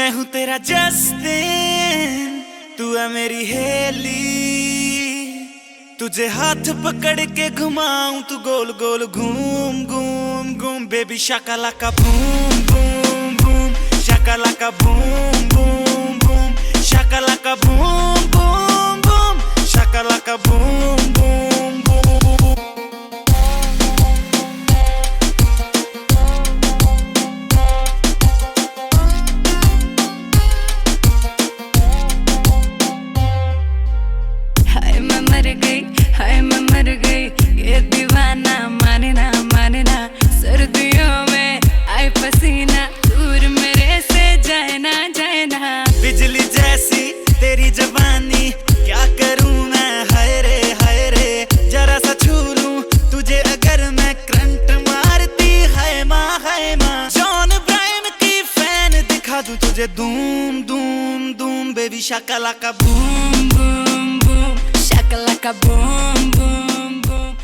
मैं हूँ तेरा जस्टिन, तू है मेरी हेली। तुझे हाथ पकड़ के घुमाऊं, तू गोल गोल घूम घूम घूम। बेबी शाकालाका boom boom boom, Shakalaka boom boom boom, Shakalaka boom boom boom, Shakalaka boom boom boom. हाय मैं मर गई, ये दीवाना माने ना। सर्दियों में आए पसीना, दूर मेरे से जाए ना। बिजली जैसी तेरी जवानी, क्या करूं मैं, हाय रे। जरा सा छू लूं तुझे अगर मैं, करंट मारती है माँ। जॉन ब्रायन की फैन दिखा दूं तुझे, दूम दूम दूम। बेबी शाकालाका boom boom boom, shakalaka boom boom boom.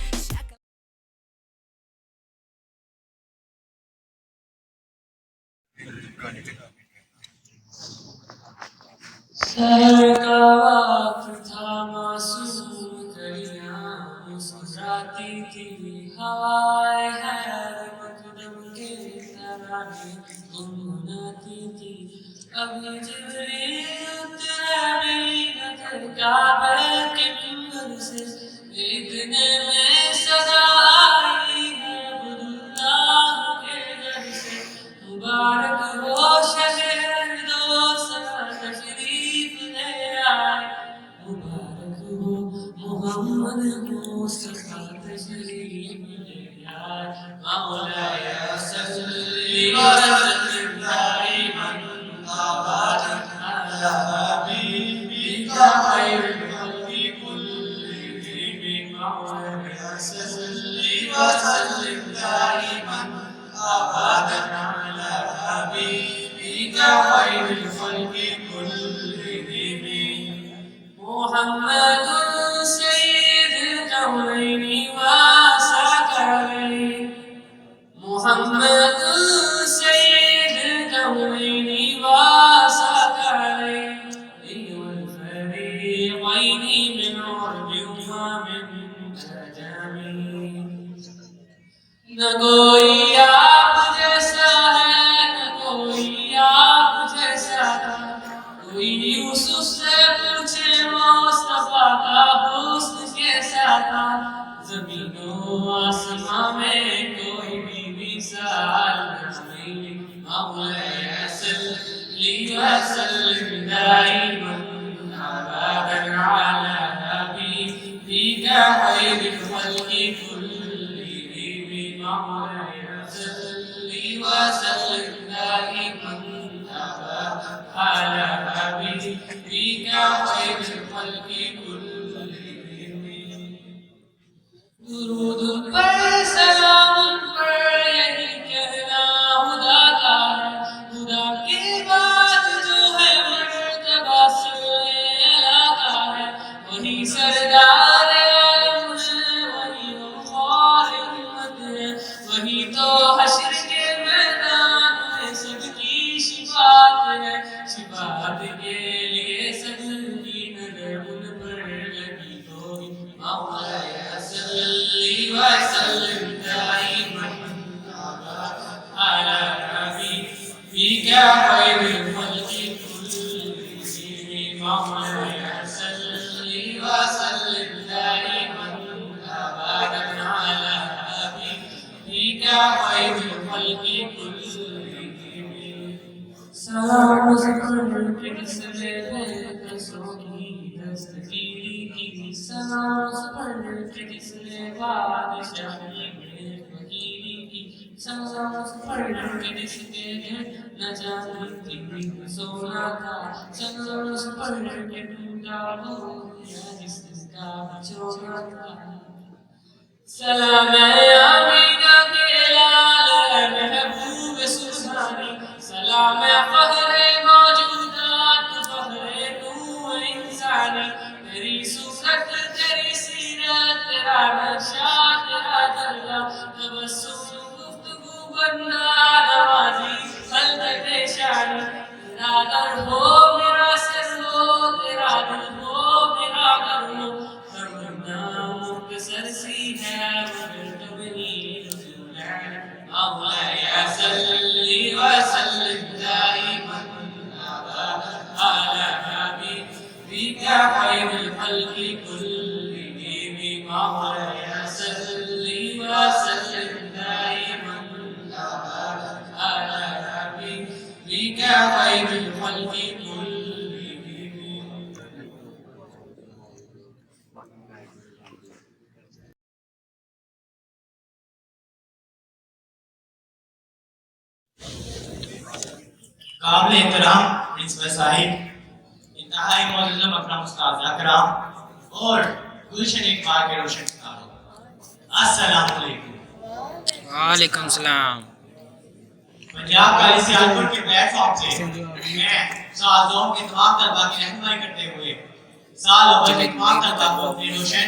शहर का वक्त था, मासूम दरिया मुस्कुराती थी हवाएं, है मकदम के तराने गुनगुनाती थी। अभी जिब्रील उतरा भी न कर काबे के मिंबर से, इतने में सदा आई है अब्दुल्लाह के घर से। मुबारक हो शहर दो सदा तशरीफ ले आए, मुबारक हो मोहम्मद मुस्तफा तशरीफ ले आए। मौलाया सल्ली व सल्लिम दाइमन अबदन अला हबीबिका खैरुल खल्क़ि कुल्लिहिम। मौलाया सल्ली व सल्लिम दाइमन अबदन अला हबीबिका खैरुल खल्क़ि कुल्लिहिम। मुहम्मदुन सय्यिदुल कौनैनि व सकलैनि, मुहम्मदुन सय्यिदुल कौनैनि व सकलैनि वल फरीक़ैनि मिन उर्बिन व मिन अजम। न कोई आप जैसा है, न कोई आप जैसा था। कोई यूसुफ से पूछे मुस्तफा का हुस्न कैसा था। ज़मीनो आसमां में कोई भी मिसाल नहीं। मौलाया सल्ली व सल्लिम दाइमन अबदन अला हबीबिका खैरुल खल्क़ि कुल्लिहिम। मौलाया सल्ली व सल्लिम दाइमन अबदन अला हबीबिका खैरुल खल्क़ि कुल्लिहिम। दुरूद पर सलाम पर यही कहना खुदा का है। खुदा के बाद जो है मर्तबा सुल्ले अला का है। वही सरदार आलम है, वही वक़ार उम्मत है। वही तो हश्र के मैदान में सबकी शिफात है। शिफात के लिए सबकी नजर उन पर लगी होगी। मौलाया सल्ली व सल्लिम दाइमन अला हबीबिका खैरुल खल्क़ि कुल्लिहिम। मौलाया सल्ली व सल्लिम दाइमन अबदन अला हबीबिका खैरुल खल्क़ि कुल्लिहिम। सलाम ज़फ़र के किसने कसों की दस्तगीरी की। सलाम ज़फ़र के किसने बादशाही में फकीरी की। सलाम ज़फ़र के जिसके न जाने की सोना था। सलाम ज़फ़र के टूटा वो या जिसका बिछोना था। सलाम आमीना के लाल महबूब सुल्तानी। सलाम फ़ख्रे मौजूदात, फ़ख्रे नूर इंसानी। तेरी सूरत तेरी सीरत, तेरा नक्शा तेरा जलवा। तबस्सुम गुफ्तगू बन्ना नवाज़ी खल्क़ शानी। तेरा در ہو میرا سر ہو تیرا دل ہو میرا گھر ہو تمنا مختصر سی ہے مگر تبنی نزول ہے مولاي صل وسلم دائما ابدا على حبيبك خير الخلق كلهم مولاي صل وسلم دائما ابدا على حبيبك خير الخلق كلهم. قابل احترام پرنسپل صاحب، انتہائی معزز اکرم استاد اکرام اور گلشن اقبال کے روشن ستاروں، السلام علیکم۔ وعلیکم السلام۔ پنجاب کالج سیالکوٹ کے پلیٹ فارم سے میں سال دوم کے تمام طلباء کی رہنمائی کرتے ہوئے سال اول کے تمام طلباء کو اپنے روشن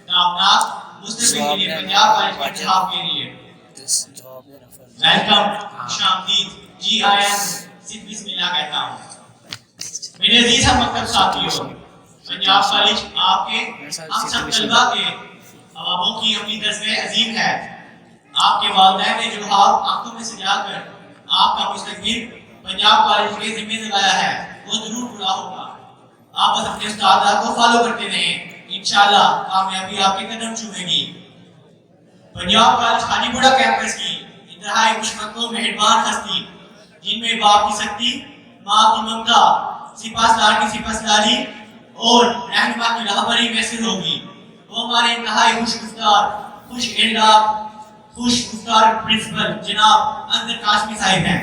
تابناک مستقبل کے لیے پنجاب کالج کے انتخاب کے لیے ویلکم، خوش آمدید، جی آئیں، صرف بسم اللہ کہتا ہوں۔ میرے عزیز ہم مکتب ساتھیوں، پنجاب کالج آپ کے ہم سب طلباء کے عواموں کی اپنی دستگاہ عظیم ہے۔ آپ کے والدین نے جو خواب آنکھوں میں سجا کر آپ کا مستقبل پنجاب کالج کے ذمہ لگایا ہے وہ ضرور پورا ہوگا۔ آپ بس اپنے استاد کو فالو کرتے رہیں، انشاءاللہ کامیابی آپ کے قدم چومے گی۔ پنجاب کالج خاجی گوڑا کیمپس کی انتہائی مشفق و مہربان ہستی، جن میں باپ کی سختی، ماں کی ممتا، سپاسلار کی سپاسلاری اور رہنما کی رہبری میسر ہوگی، وہ ہمارے انتہائی خوش گفتار، خوش اخلاق، خوش گفتار پرنسپل جناب انظر قاسمی صاحب ہیں،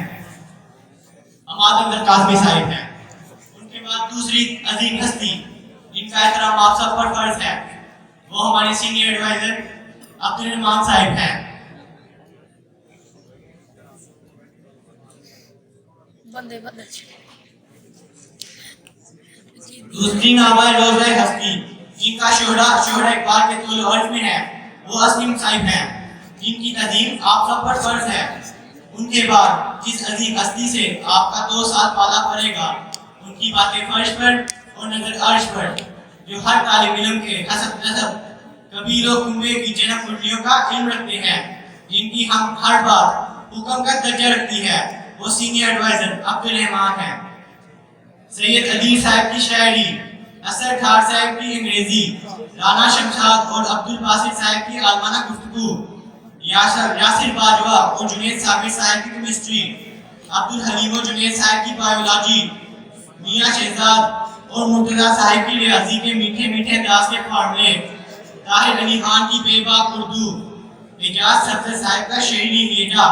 عماد انظر قاسمی صاحب ہیں۔ ان کے بعد دوسری عظیم ہستی جن کا احترام آپ سب پر فرض ہے، وہ ہمارے سینئر ایڈوائزر عبدالرحمان صاحب ہیں۔ دوسری نامہ روزہ ہستی جن کا شہرہ اقبال کے طول عرض میں ہے، وہ اسلم صاحب ہیں، جن کی تعظیم آپ سب پر فرض ہے۔ ان کے بعد جس عظیم ہستی سے آپ کا 2 سال پالا پڑے گا، ان کی باتیں فرش پر اور نظر عرش پر، جو ہر طالب علم کے حسب نسب قبیل و کنبے کی جنم کنڈلیوں کا علم رکھتے ہیں، جن کی ہم ہر بات حکم کا درجہ رکھتی ہے، وہ سینئر ایڈوائزر عبدالرحمان ہیں۔ سید عدیل صاحب کی شاعری، اثر ٹھار صاحب کی انگریزی، رانا شمشاد اور عبدالباسط صاحب کی عالمانہ گفتگو، یاسر باجوہ اور جنید ثابت صاحب کی کیمسٹری، عبدالحلیم و جنید صاحب کی بایولوجی، میاں شہزاد اور مرتضیٰ صاحب کی ریاضی کے میٹھے میٹھے انداز کے فارمولے، طاہر علی خان کی بے باک اردو، اعجاز سفدر صاحب کا شعری لہجہ،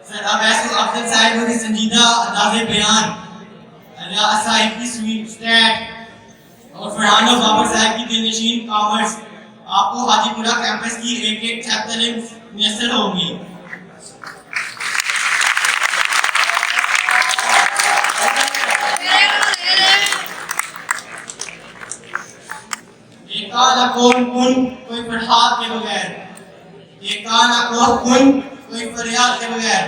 سر اویس افضل صاحب کی سنجیدہ انداز بیان، اللہ صاحب کی سویٹ سٹیٹ اور فرحان و بابر صاحب کی دلنشین کامرس، آپ کو حاجی پورہ کیمپس کی ایک ایک چیپٹر میسر ہوں گی۔ ایکانا کون کن کوئی فرحات کے بغیر، ایکانا کون کن کوئی فریاد کے بغیر،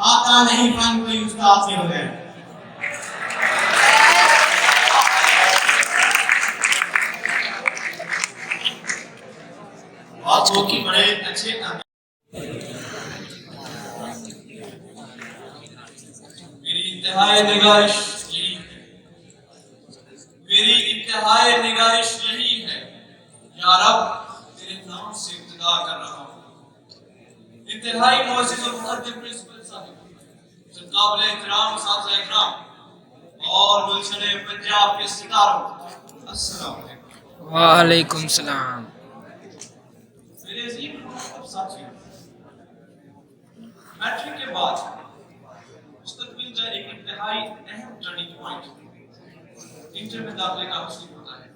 آتا نہیں فن کوئی استاد کے بغیر۔ آپ کو کی بڑے اچھے میری انتہائی نگاہش یہی ہے، یا رب تیرے نام سے ابتدا کر رہا ہوں۔ انتہائی معزز و مقدم پرنسپل صاحب، قابل احترام اساتذہ اکرام اور گلشن پنجاب کے ستاروں، السلام علیکم۔ وعلیکم السلام۔ میرے عزیز ساتھیوں، میٹرک کے بعد مستقبل کا ایک انتہائی اہم ٹرننگ پوائنٹ انٹر میں داخلے کا حاصل ہوتا ہے۔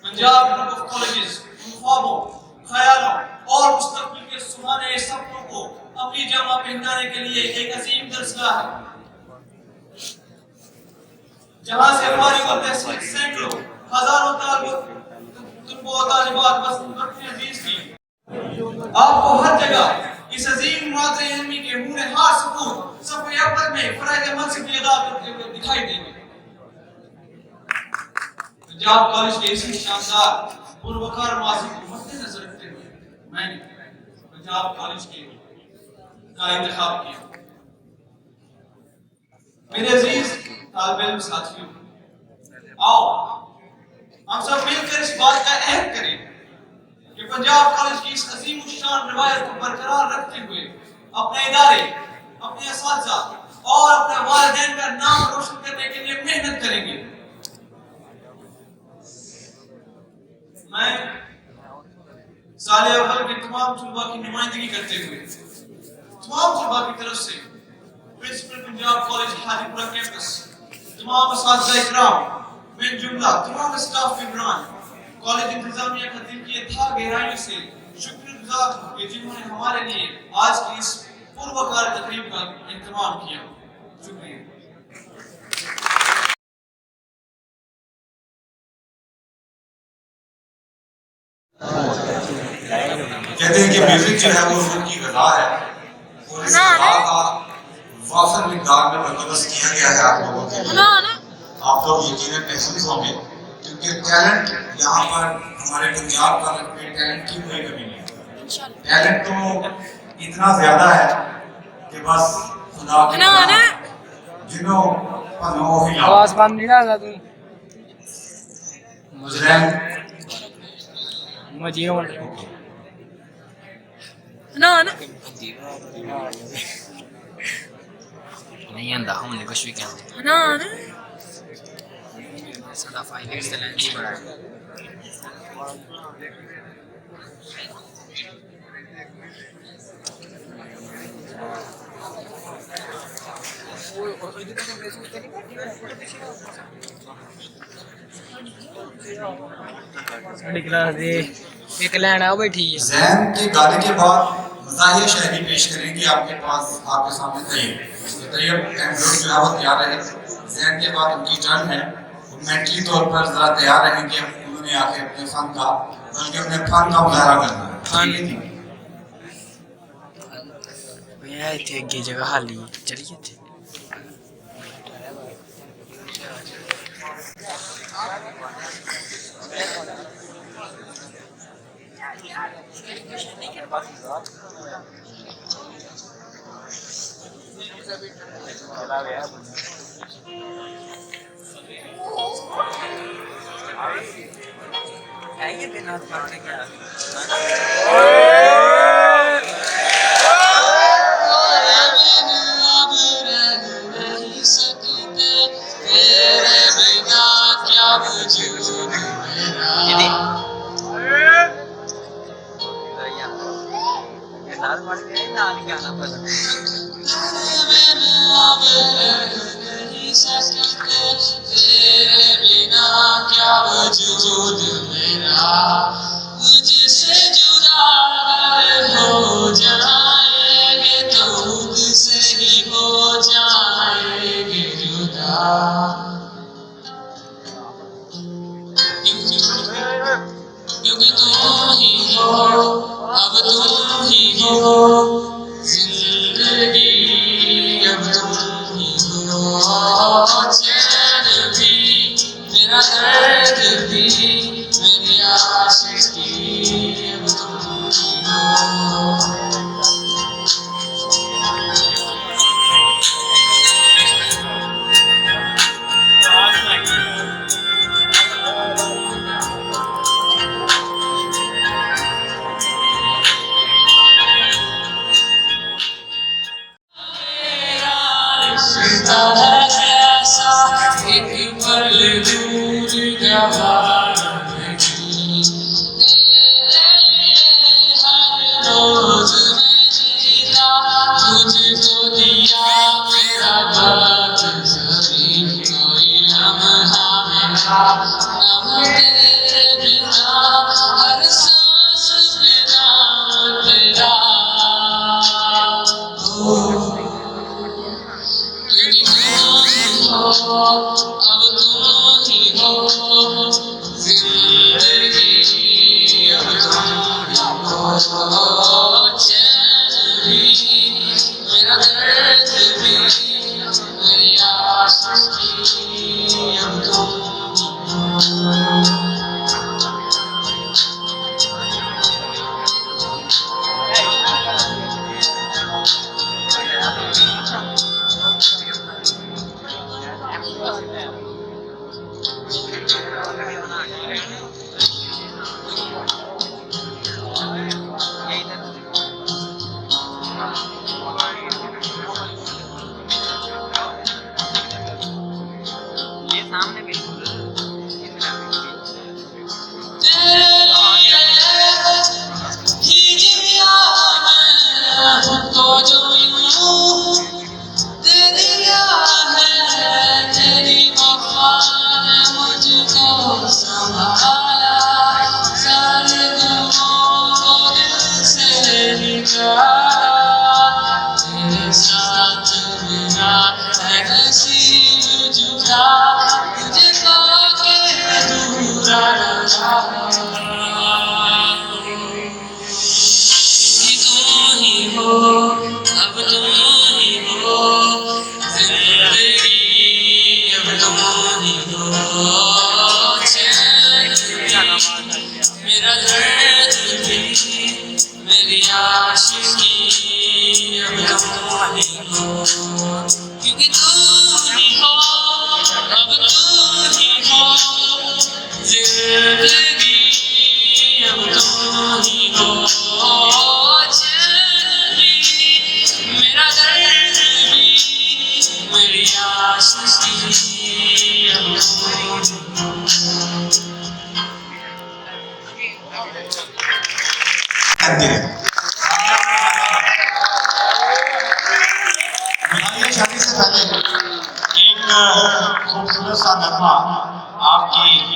پنجاب گروپ آف کالجز ان خوابوں، خیالوں اور مستقبل کے سہانے سپنوں کو اپنی جامہ پہنانے کے لیے ایک عظیم درسگاہ ہے، جہاں سے فارغ و تحصیل سینکڑوں ہزاروں طالبات بس اپنے عزیز کی آپ کو ہر جگہ اس عظیم مادر علمی کے ہونہار سپوت صفحہ اول میں فرائض منصب کی ادا کرتے ہوئے دکھائی دیں گے۔ پنجاب کالج کے اسی شاندار پروقار ماضی کو مد نظر رکھتے ہوئے میں نے پنجاب کالج کا انتخاب کیا۔ میرے عزیز طالب علم ساتھیوں، آؤ ہم سب مل کر اس بات کا عہد کریں کہ پنجاب کالج کی اس عظیم الشان روایت کو برقرار رکھتے ہوئے اپنے ادارے، اپنے اساتذہ اور اپنے والدین کا نام روشن کرنے کے لیے محنت کریں گے۔ میں سال اول کے تمام طلباء کی نمائندگی کرتے ہوئے تمام طلباء کی طرف سے پرنسپل پنجاب کالج حاجی پورہ کیمپس، تمام اساتذہ اکرام، من جملہ تمام اسٹاف ممبران، کالج انتظامیہ کا دل کی اتھاہ گہرائیوں سے شکر گزار ہوں کہ جنہوں نے ہمارے لیے آج کی اس پروقار تقریب کا اہتمام کیا۔ شکریہ۔ کہتے ہیں کہ میوزک جو ہے وہ روح کی غذا ہے اور اس غذا کا وافر مقدار میں بندوبست کیا گیا ہے آپ لوگوں کے لیے۔ آپ لوگ یقیناً محسوس ہوں گے کیونکہ ٹیلنٹ یہاں پر ہمارے پنجاب کالج میں ٹیلنٹ کی کوئی کمی نہیں ہے۔ ٹیلنٹ تو اتنا زیادہ ہے کہ بس خدا کی جنوں پنوں ہی آواز بند نہیں رہا تم مجرم مجھے ہوں نہیں آندا ہوں نے کچھ بھی کہنا سدا 5 ایکسلنس بڑا ہے۔ ساڑی کلاس دے ایک لائن آ بیٹھی ہے۔ ذہن کے گانے کے بعد مزاحیہ شاعری پیش کریں گے آپ کے پاس، آپ کے سامنے طیب احمد جو ہے وہ تیار رہے۔ ذہن کے بعد ان کی ٹرن ہے، وہ مینٹلی طور پر ذرا تیار رہیں کہ انہوں نے آ کے اپنے فن کا بلکہ اپنے فن کا مظاہرہ کرنا ہے۔ بھیا اتنے اگے جگہ خالی چلیے اتنے زندگی اب تم تیرے ساتھ میرا ہے نصیب جدا تجھے پا کے دور رہا تم ہی ہو اب تم ہی ہو زندگی اب تم ہی ہو میرا درد بھی میری عاشقی اب تم ہی ہو کیونکہ تم ہی ہو اب تم ہی ہو زندگی اب تم ہی ہو میرا درد بھی میری عاشقی اب تم ہماری شادی سے پہلے ایک خوبصورت سا نغمہ آپ کی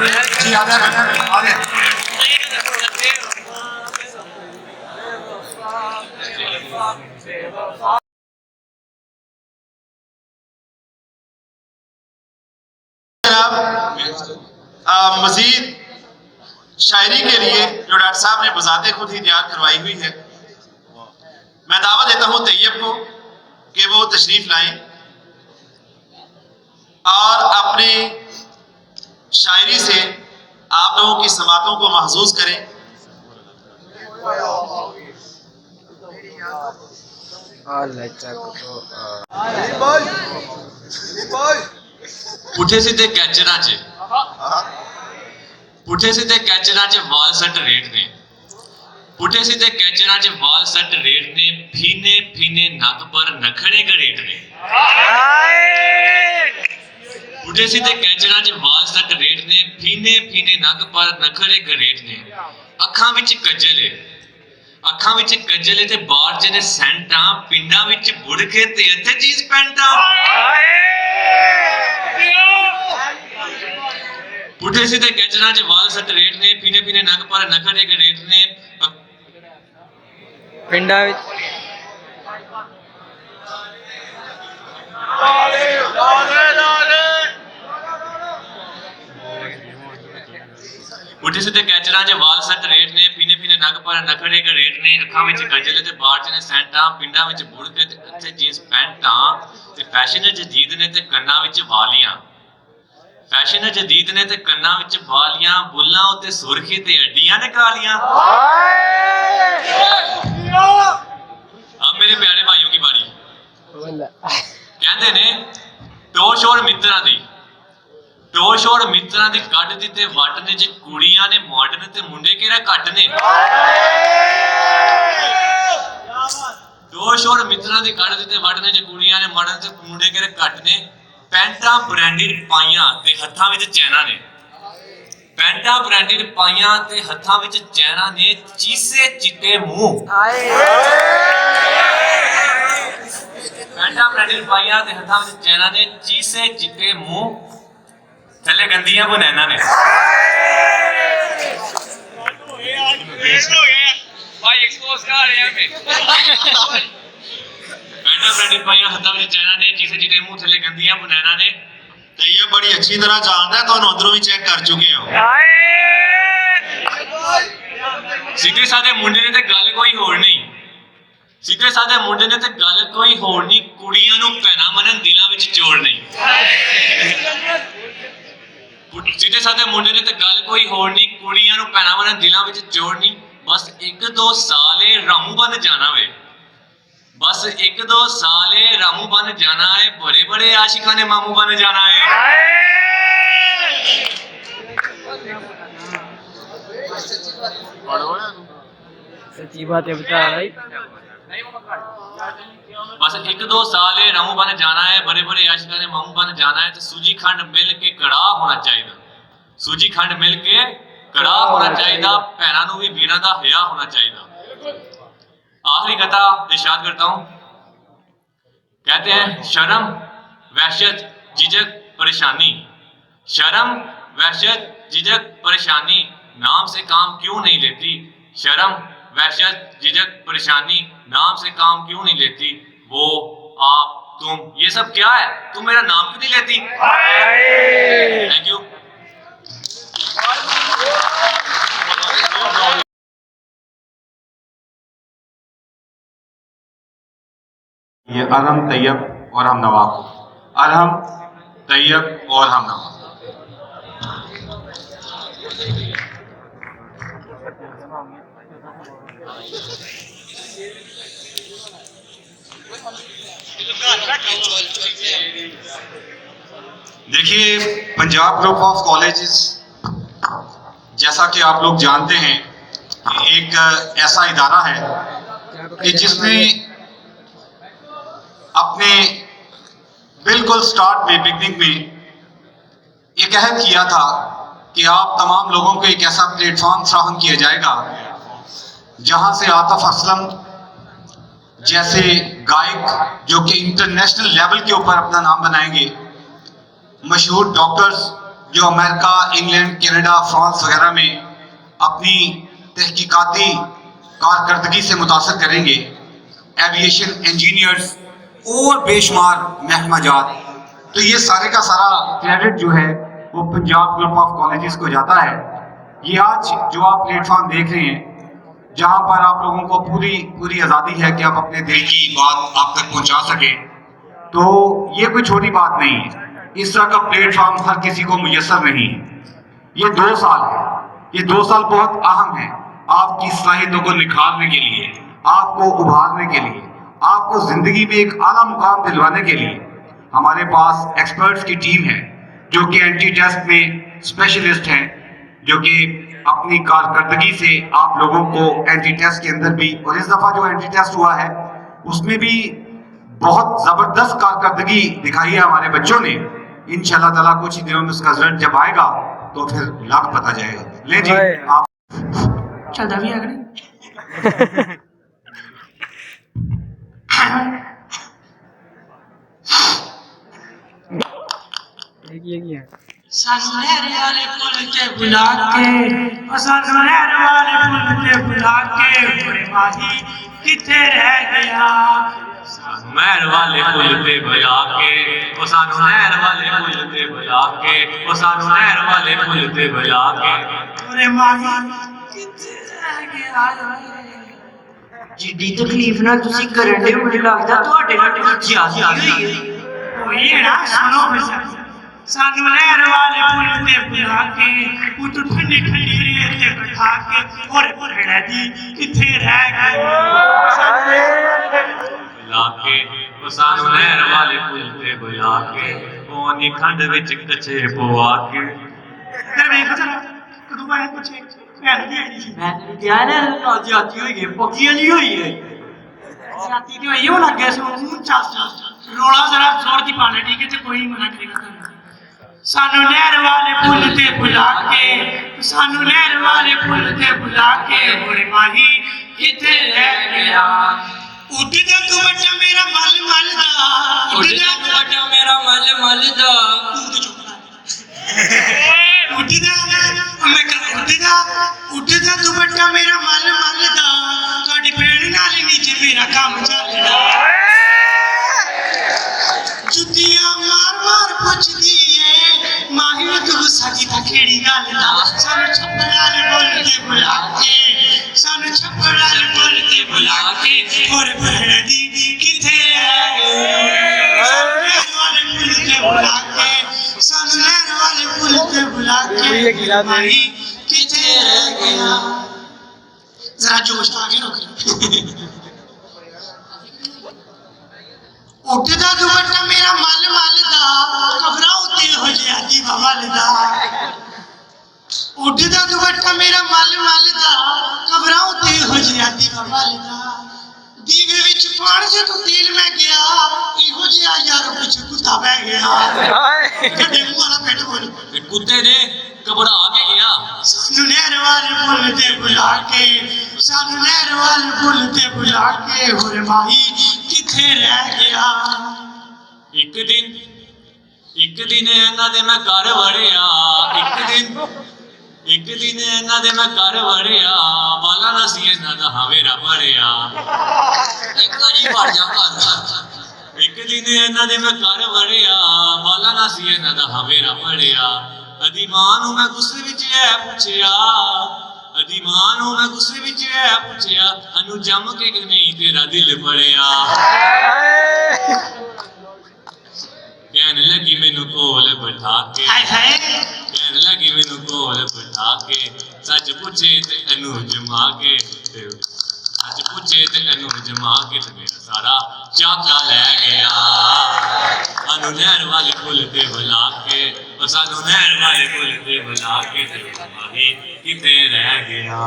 जी आ रहे मजीद शायरी के लिए जो डॉक्टर साहब ने बजाते खुद ही तैयार करवाई हुई है, मैं दावा देता हूं तैयब को कि वो तशरीफ लाएं और अपनी शायरी से आप लोगों की समातों को महसूस करें। ਪੁੱਠੇ ਸਿੱਧੇ ਕੈਚਰਾਂ 'ਚ ਪੁੱਠੇ ਸਿੱਧੇ ਕੈਚਰਾਂ 'ਚ ਵਾਲ ਸੱਟ ਰੇਟ ਨੇ, ਪੁੱਠੇ ਸਿੱਧੇ ਕੈਚਰਾਂ 'ਚ ਵਾਲ ਸੱਟ ਰੇਟ ਨੇ, ਫੀਨੇ ਫੀਨੇ ਨੱਕ ਪਰ ਨਖੜੇ ਗਰੇਟ ਨੇ। ਪੁੱਠੇ ਸਿੱਧੇ ਕੈਚਰਾਂ 'ਚ ਵਾਲ ਸੱਟ ਰੇਟ ਨੇ, ਫੀਨੇ ਫੀਨੇ ਨੱਕ ਪਰ ਨਖੜੇ ਗਰੇਟ ਨੇ। ਅੱਖਾਂ ਵਿੱਚ ਕੱਜਲ ਏ, ਅੱਖਾਂ ਵਿੱਚ ਕੱਜਲ ਏ ਤੇ ਬਾਹਰ ਜਿਹਨੇ ਸੈਂਟਾਂ, ਪਿੰਡਾਂ ਵਿੱਚ ਬੁੜ ਕੇ ਤੇ ਇੱਥੇ ਚੀਜ਼ ਪੈਂਟਾਂ। ਪੁੱਠੇ ਸਿੱਧੇ ਕੈਚਰਾਂ 'ਚ ਵਾਲ ਸੱਟ ਰੇਟ ਨੇ, ਫੀਨੇ ਫੀਨੇ ਨੱਕ ਪਰ ਨਖੜੇ ਗਰੇਟ ਨੇ। ਪਿੰਡਾਂ ਵਿੱਚ ਪੁੱਠੇ ਸਿੱਧੇ ਕੈਚਰਾਂ 'ਚ ਵਾਲ ਸੱਟ ਰੇਟ ਨੇ, ਫੀਨੇ ਫੀਨੇ ਨੱਕ ਪਰ ਨਖੜੇ ਗਰੇਟ ਨੇ। ਅੱਖਾਂ ਵਿੱਚ ਕੱਜਲ ਤੇ ਬਾਹਰ ਜਿਹਨੇ ਸੈਂਟਾਂ, ਪਿੰਡਾਂ ਵਿੱਚ ਬੁੜ ਕੇ ਤੇ ਇੱਥੇ ਜੀਨਸ ਪੈਂਟਾਂ। ਤੇ ਫੈਸ਼ਨ ਜਦੀਦ ਨੇ ਤੇ ਕੰਨਾਂ ਵਿੱਚ ਵਾਲੀਆਂ, ਫੈਸ਼ਨ ਜਦੀਦ ਨੇ ਤੇ ਕੰਨਾਂ ਵਿੱਚ ਵਾਲੀਆਂ। ਬੁੱਲਾਂ ਉੱਤੇ ਸੁਰਖੀ ਤੇ ਅੱਡੀਆਂ ਨੇ ਕਾਲੀਆਂ। अब मेरे प्यारे भाइयों की बारी। कहते ने टोश और मित्रा दी, टोश और मित्रा दी कट दी ते वट ने जे कुड़ियां ने मॉडर्न ते मुंडे केरा कट ने। टोश और मित्रा दी कट दी ते वट ने जे कुड़ियां ने मॉडर्न ते मुंडे केरा कट ने। पैंटां ब्रांडेड पाइयां ते हत्थां विच चैना ने, पैंटां ब्रांडेड पाइयां ते हत्थां विच चैना ने। चीसे चिट्टे मूंह, पैंटां ब्रांडेड पाइयां ते हत्थां विच चैना ने। चीसे चिट्टे मूंह, थल्ले गंदियां बनैना ने। भाई एक्सपोज कर रहे हैं हमें। पैंटां ब्रांडेड पाइयां हत्थां विच चैना ने, चीसे चिट्टे मूंह, थल्ले गंदियां बनैना ने। तो ये बड़ी अच्छी तरह जानता है, तो अंदरों भी चेक कर चुके हो। सीधे साधे मुंडे ने ते गल कोई होर नहीं, सीधे साधे मुंडे ने ते गल कोई होर नहीं। कुड़ियां नूं भैणां मनन दिलां विच चोर नहीं। सीधे साधे मुंडे ने ते गल कोई होर नहीं, कुड़ियां नूं भैणां मनन दिलां विच चोर नहीं। बस एक दो साले रामू बन जाना वे, बस एक दो साले रामू बन जाना है। बड़े बड़े आशिका ने मामू बन जाना है। सच्ची बातें बता भाई। बस एक दो साले रामू बन जाना है, बड़े बड़े आशिका ने मामू बन जाना है। तो सूजी खंड मिल के कड़ा होना चाहिए, सूजी खंड मिल के कड़ा होना चाहिए। भैणां नूं भी वीरां दा हया होना चाहिए। आखिरी कथा इरशाद करता हूं। कहते हैं शर्म वहशत झिझक परेशानी, शर्म वहशत झिझक परेशानी, नाम से काम क्यों नहीं लेती। शर्म वहशत झिझक परेशानी, नाम से काम क्यों नहीं लेती। वो आप तुम ये सब क्या है, तुम मेरा नाम क्यों नहीं लेती। Thank you. ये अलहम तैयब और हम नवा, अलहम तैयब और हम नवा। देखिए, पंजाब ग्रुप ऑफ कॉलेजेस जैसा कि आप लोग जानते हैं एक ऐसा इदारा है कि जिसने अपने बिल्कुल स्टार्ट में बिगनिंग में एक अहद किया था कि आप तमाम लोगों को एक ऐसा प्लेटफॉर्म फराहम किया जाएगा जहां से आतिफ असलम जैसे गायक जो कि इंटरनेशनल लेवल के ऊपर अपना नाम बनाएंगे, मशहूर डॉक्टर्स जो अमेरिका, इंग्लैंड, कनाडा, फ्रांस वगैरह में अपनी तहकीकाती कारकर्दगी से मुतासर करेंगे, एविएशन इंजीनियर्स और बेशुमार महकमा जात, तो ये सारे का सारा क्रेडिट जो है वो पंजाब ग्रुप ऑफ कॉलेजेस को जाता है। ये आज जो आप प्लेटफॉर्म देख रहे हैं, जहाँ पर आप लोगों को पूरी आज़ादी है कि आप अपने दिल की बात आप तक पहुँचा सकें, तो ये कोई छोटी बात नहीं है। इस तरह का प्लेटफॉर्म हर किसी को मुयस्सर नहीं है। ये 2 साल है, ये 2 साल बहुत अहम है आपकी सलाहियतों को निखारने के लिए, आपको उभारने के लिए, आपको जिंदगी में एक आला मुकाम दिलवाने के लिए। हमारे पास एक्सपर्ट्स की टीम है जो कि एंटी टेस्ट में स्पेशलिस्ट हैं, जो कि अपनी कारकर्दगी से आप लोगों को एंटी टेस्ट के अंदर भी, और इस दफ़ा जो एंटी टेस्ट हुआ है उसमें भी बहुत ज़बरदस्त कारकर्दगी दिखाई है हमारे बच्चों ने। इंशाल्लाह ताला कुछ ही दिनों में उसका रिजल्ट जब आएगा तो फिर लाख पता जाएगा। ले जी आप चलता भी आगे ये सानू नहर वाले पुल ते बुला के, ओ सानू नहर वाले पुल ते बुला के, बड़े माही किथे रह गया। नहर वाले पुल ते बुला के, ओ सानू नहर वाले पुल ते बुला के, ओ सानू नहर वाले पुल ते बुला के, बड़े माही किथे रह गया। जिद्दी तकलीफ नाल तुसी करन दे, मुझे लगदा तुहाडे नाल कुछ ज्यादा होई है। होई है ना, सुनो बच्चा, सानू नहर वाले पुल ते बुला के, उत ठंडी ठंडी रेत ते बिठा के, और भड़ा दी किथे रह गए। बुला के, ओ सानू नहर वाले पुल ते बुला के, ओ नी खंड विच कच्चे पवा के। इधर देख जरा, कदों आया कुछ भैन दी आई सी। मैं तेरी ध्यान है जाती होई है, पक्की वाली होई है। जाती तो ये लग गया सो चल रोला जरा जोर दी पाना, ठीक है, तो कोई मना करेगा। सानू नहर वाले पुल ते बुला के, सानू नहर वाले पुल ते बुला के, बड़े माही किथे रह गया। उठदा दुपट्टा मेरा मल मल दा, उठदा दुपट्टा मेरा मल मल दा, उठदा मैं कर उठदा दुपट्टा मेरा मल मल दा, ਤੁਹਾਡੀ ਭੈਣ ਨਾਲ नीचे मेरा काम ਚੱਲਦਾ। जुतियां मार मार पुछदी ਏ माही तू साडी दा केड़ी गल दा। सानू छप्पड़ाल बोलते बुला के, सानू छप्पड़ाल बोलते बुला के, और भैन दी किथे रह गए। सानू नहर वाले पुल ते बुला के, सानू नहर वाले पुल ते बुला के, माही किथे रह गया। जरा जोश आगे रख। उठदा दुपट्टा मेरा मल मल दा, कबरा उत्ते हो जिया दीवा वलदा। उठदा दुपट्टा मेरा मल मल दा, कबरा उत्ते हो जिया दीवा वलदा। दीवे विच पाण जे तो तेल मैं गया, इहो जिया यार पिछ कुत्ता बह गया। कदे मुंह वाला पेट बोल कुत्ते ने घबरा के गया। सानू नहर वाले पुल ते बुला के, सानू नहर वाले पुल ते बुला के, होरे माही किथे रह गया। एक दिन ਇਹਨਾਂ ਦੇ ਮੈਂ ਘਰ ਵੜਿਆ, ਇੱਕ ਦਿਨ ਇਹਨਾਂ ਦੇ ਮੈਂ ਘਰ ਵੜਿਆ, ਵਾਲਾ ਨਾ ਸੀ ਇਹਨਾਂ ਦਾ ਹਵੇਰਾ ਭਰਿਆ। एक बारी बढ़ जा घर। ਇੱਕ ਦਿਨ ਇਹਨਾਂ ਦੇ ਮੈਂ ਘਰ ਵੜਿਆ, ਵਾਲਾ ਨਾ ਸੀ ਇਹਨਾਂ ਦਾ ਹਵੇਰਾ ਭਰਿਆ। ਅਦੀ ਮਾਂ ਨੂੰ ਮੈਂ ਗੁੱਸੇ ਵਿੱਚ ਇਹ ਪੁੱਛਿਆ, ਅਦੀ ਮਾਂ ਨੂੰ ਮੈਂ ਗੁੱਸੇ ਵਿੱਚ ਇਹ ਪੁੱਛਿਆ, ਅਨੂ ਜੰਮ ਕੇ ਨਹੀਂ ਤੇਰਾ ਦਿਲ ਪੜਿਆ। ਕਹਿਣ ਲੱਗੀ ਮੈਨੂੰ ਕੋਲ ਬਿਠਾ ਕੇ, हाय हाय ਕਹਿਣ ਲੱਗੀ ਮੈਨੂੰ ਕੋਲ ਬਿਠਾ ਕੇ, ਸੱਚ ਪੁੱਛੇ ਤੇ ਅਨੂ ਜਮਾ ਕੇ, ਸੱਚ ਪੁੱਛੇ ਤੇ ਅਨੂ ਜਮਾ ਕੇ, ਤੇ ਮੇਰਾ ਸਾਰਾ ਚਾਕਾ ਲੈ ਗਿਆ। ਅਨੂ ਨਹਿਰ ਵਾਲੇ ਪੁੱਲ ਤੇ ਬੁਲਾ ਕੇ, ਉਹ ਸਾਨੂੰ ਨਹਿਰ ਵਾਲੇ ਪੁੱਲ ਤੇ ਬੁਲਾ ਕੇ, ਤੇ ਮਾਹੀ ਕਿਤੇ ਰਹਿ ਗਿਆ।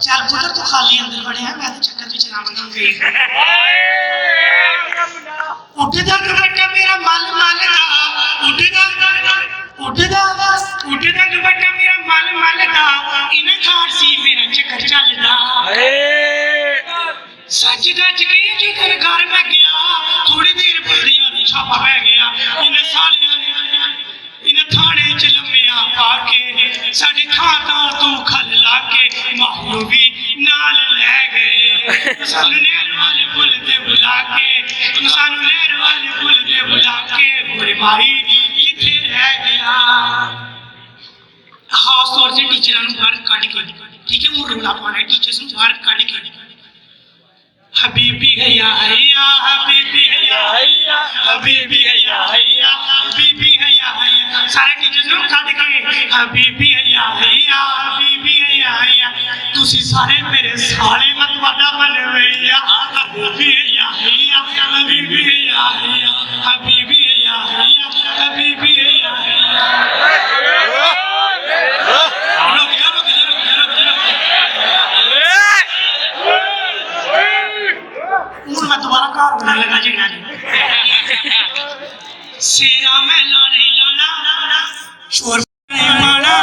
चल पुत्र तू खाली अंदर बढ़िया, मैं तो चक्कर में चला मंगाऊंगी। उठदा दुपट्टा मेरा मल मल दा, उठदा दुपट्टा मेरा मल मल दा, इन्हें खार सी मेरा चक्कर चलदा। सच दच के जिधर घर में गया, थोड़ी देर बाद छापा पै गया। इन्हें थाने च लम्मिया भाई किथे रह गया खास तौर से टीचर बाहर कढ़ के ठीक है वो रोला पाना टीचर्स बाहर कढ़ के हबीबी है या हैया हबीबी है या हैया हबीबी है या हैया हबीबी है या हैया सारे टीचर्स ਨੂੰ ਕੱਢ ਕੇ हबीबी है या हैया हबीबी है या हैया ਤੁਸੀਂ ਸਾਰੇ ਮੇਰੇ ਸਾਲੇ ਮਤ ਵਾਦਾ ਬਣਵਈਆ हबीबी है या हैया हबीबी है या हैया हबीबी है या हैया हबीबी है या हैया मैं दोबारा घर बनाने लगा जी सेरा महला नहीं लाना शोर नहीं माना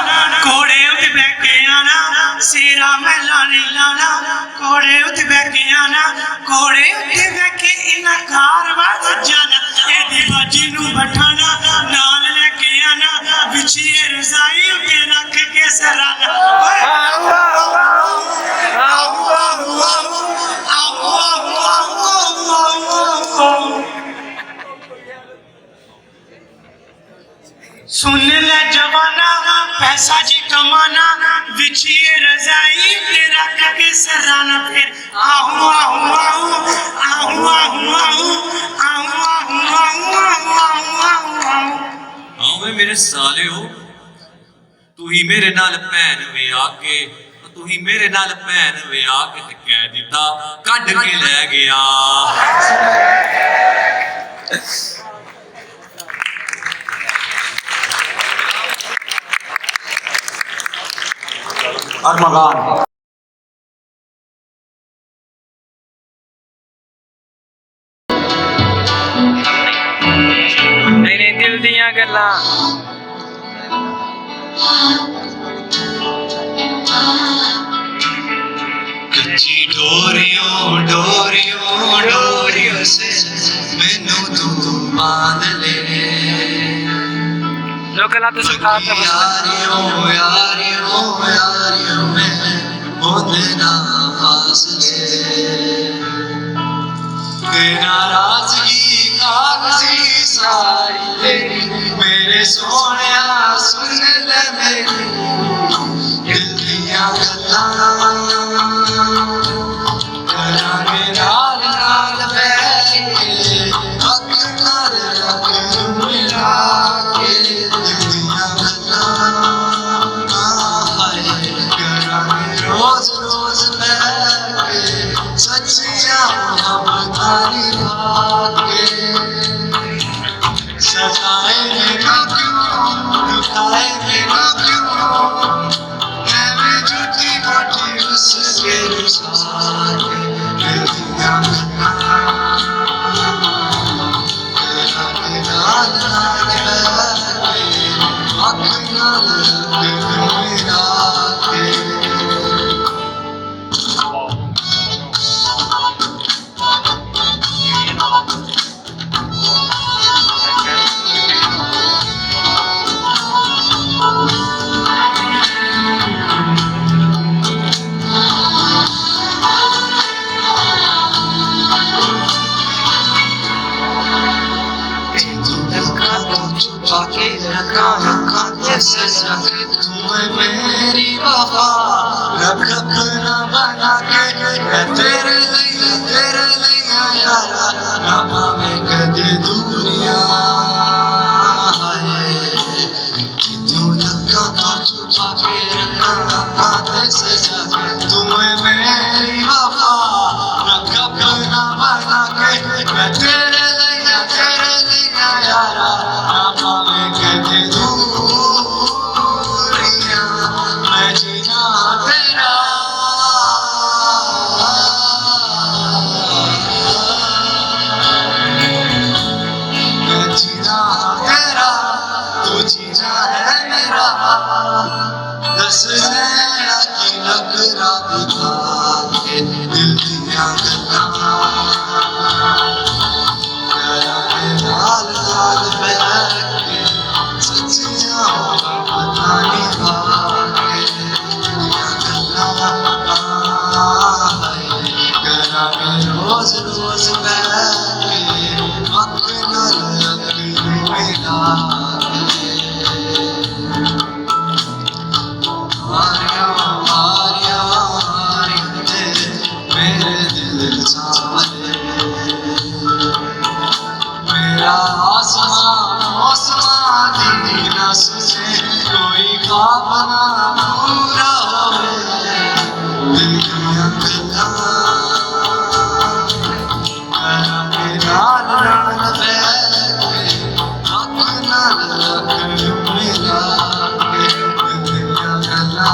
घोड़े उत्ते बैठ के आना सेरा महला नहीं लाना घोड़े उत्ते बैठ के आना घोड़े उत्ते बैठ के इन्ना कारवां जाना एदी बाजी नू बैठाना नाल लेके आना बिछिए रजाई उत्ते रख के सराना सुन ले जवाना पैसा जी कमाना बिछिए रजाई तेरा के सराना फिर आहू आहू आहू आहू आहू आहू आहू आहू आहू आहू आहू आओ मेरे साले हो तू ही मेरे नाल भैन वे आके तू ही मेरे नाल भैन वे आके ते कह दिता कढ के ले गया अरमगान नहीं नहीं दिल दियां गल्लां कच्ची डोरियों डोरियों डोरियों से मैनू तू बांध ले लोग गल्लां तो सिखाता यारियों यारियों यारियों में बोलना फासले नाराजगी कागजी सारी तेरी मेरे सोनिया सुन ले मेरी दिल दियां गल्लां करांगे नाल नाल बैठ के हक नाल रख मिला के दिल दियां गल्लां हाय करांगे रोज रोज बैठ के सच्चियां मोहब्बतां निभा के सजाए मेरा क्यों दुखाए मेरा क्यों है मैं झूठी मोटी उसके साथ दिल दियां गल्लां तेरा नाल नाल बैठ के हक नाल दिल मिला के छुपाके रखा रखा जैसे सके तुम्हें मेरी वफा रख अपना बना के मैं तेरे लिए यारा ना पावे कदे दूरिया तू धक्का तो छुपाके रखा रखा जैसे सके तुम्हें मेरी वफा रख अपना बना के मैं तेरे लिए यारा मैं जीना तेरा मैं जीना तेरा तू जीना है मेरा दस की नखरा दिखा के दिल दिया गल्लां लाल लाल बैठ के सच्चियां मोहब्बतां निभा के दिया गल्लां करा में रोज रोज बैठ के वक्त नाल रंग मेरा आसमान दी न सुने कोई ख्वाब ना पूरा होवे दिल दियां गल्लां करा के नाल नाल बैठ के हक नाल रख मेरा दिल दियां गल्लां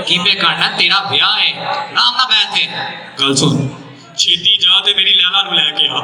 कीपे करना तेरा ब्याह है राम ना बैठ है गल सुन छेती जा ते मेरी लैला नु लेके आ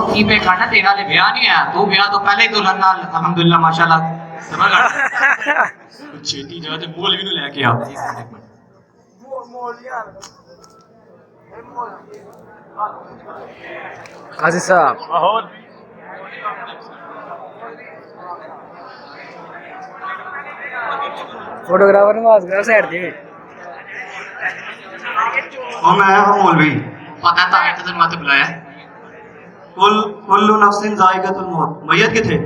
की पे करना तेरा ले ब्याह नहीं है तू ब्याह तो पहले ही दुल्हन नाल अल्हम्दुलिल्लाह माशाल्लाह समझ आ छेती जा ते मौलवी नु लेके आ काजी साहब फोटोग्राफर ने आवाज कर साइड दे और मैं मौलवी पता था मैं तुझे मत बुलाया कुल्लु नफ्सिन जायकातुल मौत मैयत किथे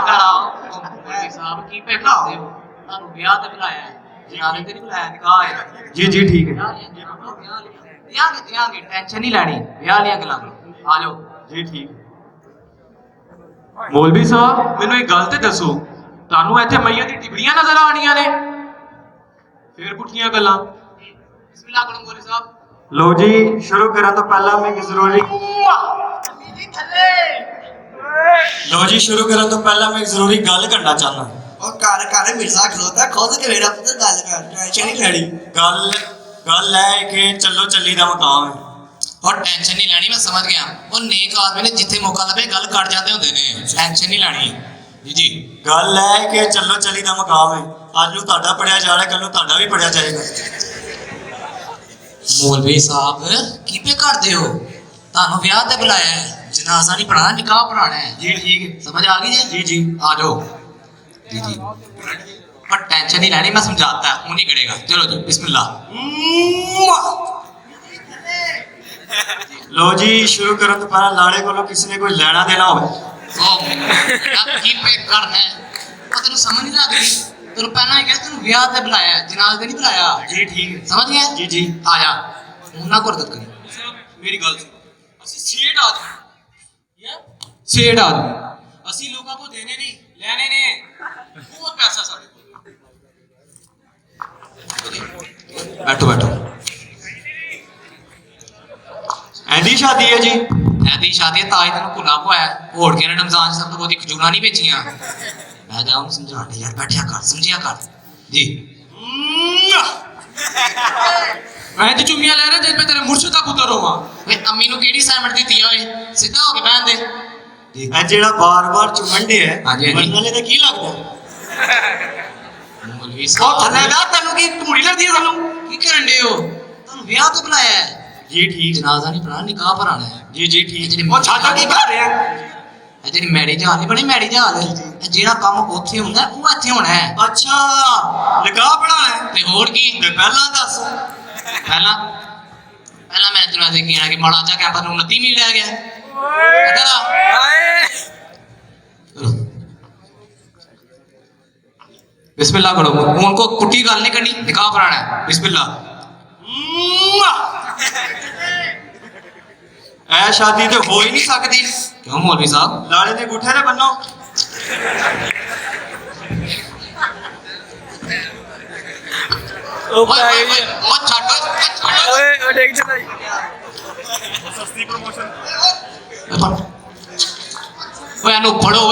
कराओ मौलवी साहब की पे करते हो तानु ब्याह ते बुलाया है जिनारे ते नहीं बुलाया निकाह है जी जी ठीक है ब्याह की टेंशन नहीं लेनी ब्याह लिया गल्लां आ जाओ जी ठीक ਮੌਲਵੀ ਸਾਹਿਬ ਮੈਨੂੰ ਇੱਕ ਗੱਲ ਤੇ ਦੱਸੋ ਤੁਹਾਨੂੰ ਇੱਥੇ ਮਈਆਂ ਦੀ ਟਿਬੜੀਆਂ ਨਜ਼ਰ ਆਣੀਆਂ ਨੇ ਫੇਰ ਪੁੱਠੀਆਂ ਗੱਲਾਂ बिस्मिल्लाह करो मौलवी साहब लो जी शुरू करें तो पहला मैं एक जरूरी लो जी शुरू करें तो पहला मैं एक जरूरी गल करना चाहना और घर मिर्जा खलोता खुद के मेरा पुत्र गल कर टेंशन नहीं लेनी गल है कि चलो चली दा मकाम है और टेंशन नहीं लेनी मैं समझ गया वो नेक आदमी ने जिथे मौका लगे गल कर जाते होंगे ने टेंशन नहीं लेनी जी जी गल है कि चलो चली दा मकाम है आज नूं तुहाडा पढ़िया जा रहा कल नूं तुहाडा भी पढ़िया जाएगा मौलवी साहब की पे करते हो तानू ब्याह ते बुलाया है जनाजा नहीं पढ़ाना निकाह पढ़ाना है जी ठीक है समझ आ गई जी जी आ जाओ जी जी पर टेंशन नहीं लेनी मैं समझाता हूं नहीं करेगा चलो जी बिस्मिल्लाह लो जी शुरू करें तो पहला लाड़े को किसी ने कोई लेना देना हो ओ की पे करना है वो तेन समझ नहीं लग रही तेन पहला ही कहा तेन ब्याह ते बुलाया है जनाजा ते नहीं बुलाया जी ठीक है समझ गया जी जी आ जा मुन्ना को रद्द करी ਮੇਰੀ ਗੱਲ ਸੁਣ ਅਸੀਂ ਸੇਠ ਆਦਮੀ ਸੇਠ ਆਦਮੀ ਅਸੀਂ ਲੋਕਾਂ ਕੋ ਦੇਣੇ ਨਹੀਂ ਲੈਣੇ ਨੇ ਬਹੁਤ ਪੈਸਾ ਸਾਡੇ ਕੋਲ बैठो बैठो ऐदी शादी है जी ऐदी शादी ताज तेन भुला पाया होड़ के रमजान सब तो बहुत खजूरा नहीं बेचियां मैं जा उन्हें समझा यार बैठिया कर समझिया कर जी मैं तो चुम्मियां ले रहा जिस पे तेरे मुर्शिद तक उतर होवा वे अम्मी नु केड़ी असाइनमेंट दी थी ओए सीधा होके बहन दे ए जेड़ा बार-बार चुमंडे है हां जी मरने का की लगदा मौलवी ओ साहब थल्ले दा तन्नू की धूड़ी लगदी है तन्नू की करन दे हो तन्नू ब्याह तो बुलाया है जी ठीक जनाजा नहीं पढ़ाना निकाह पढ़ाना है जी ठीक ओ छाता की कर रहे हैं ਇਹ ਜਿਹੜੀ ਮੈੜੀ ਜਹਾਲ ਨਹੀਂ ਬਣੀ ਮੈੜੀ ਜਹਾਲ ਜਿਹੜਾ ਕੰਮ ਉੱਥੇ ਹੁੰਦਾ ਉਹ ਇੱਥੇ ਹੋਣਾ ਹੈ अच्छा निकाह पढ़ाना है ਤੇ ਹੋਰ ਕੀ ते पहला दस ਪਹਿਲਾਂ ਮੈਂ ਤੈਨੂੰ ਐਸੇ ਕਹਿਣਾ ਕਿ ਮਾੜਾ ਜਿਹਾ ਕੈਂਪਸ ਨੂੰ 29 ਮਿਲ ਲੈ ਗਿਆ ਇੱਧਰ ਆ बिस्मिल्लाह करो उनको कुट्टी गल नहीं करनी निकाह पढ़ाना है बिस्मिल्लाह ऐ शादी तो हो ही नहीं सकती क्यों मौलवी साहब लाड़े दे गुठे ने बन्नो पढ़ो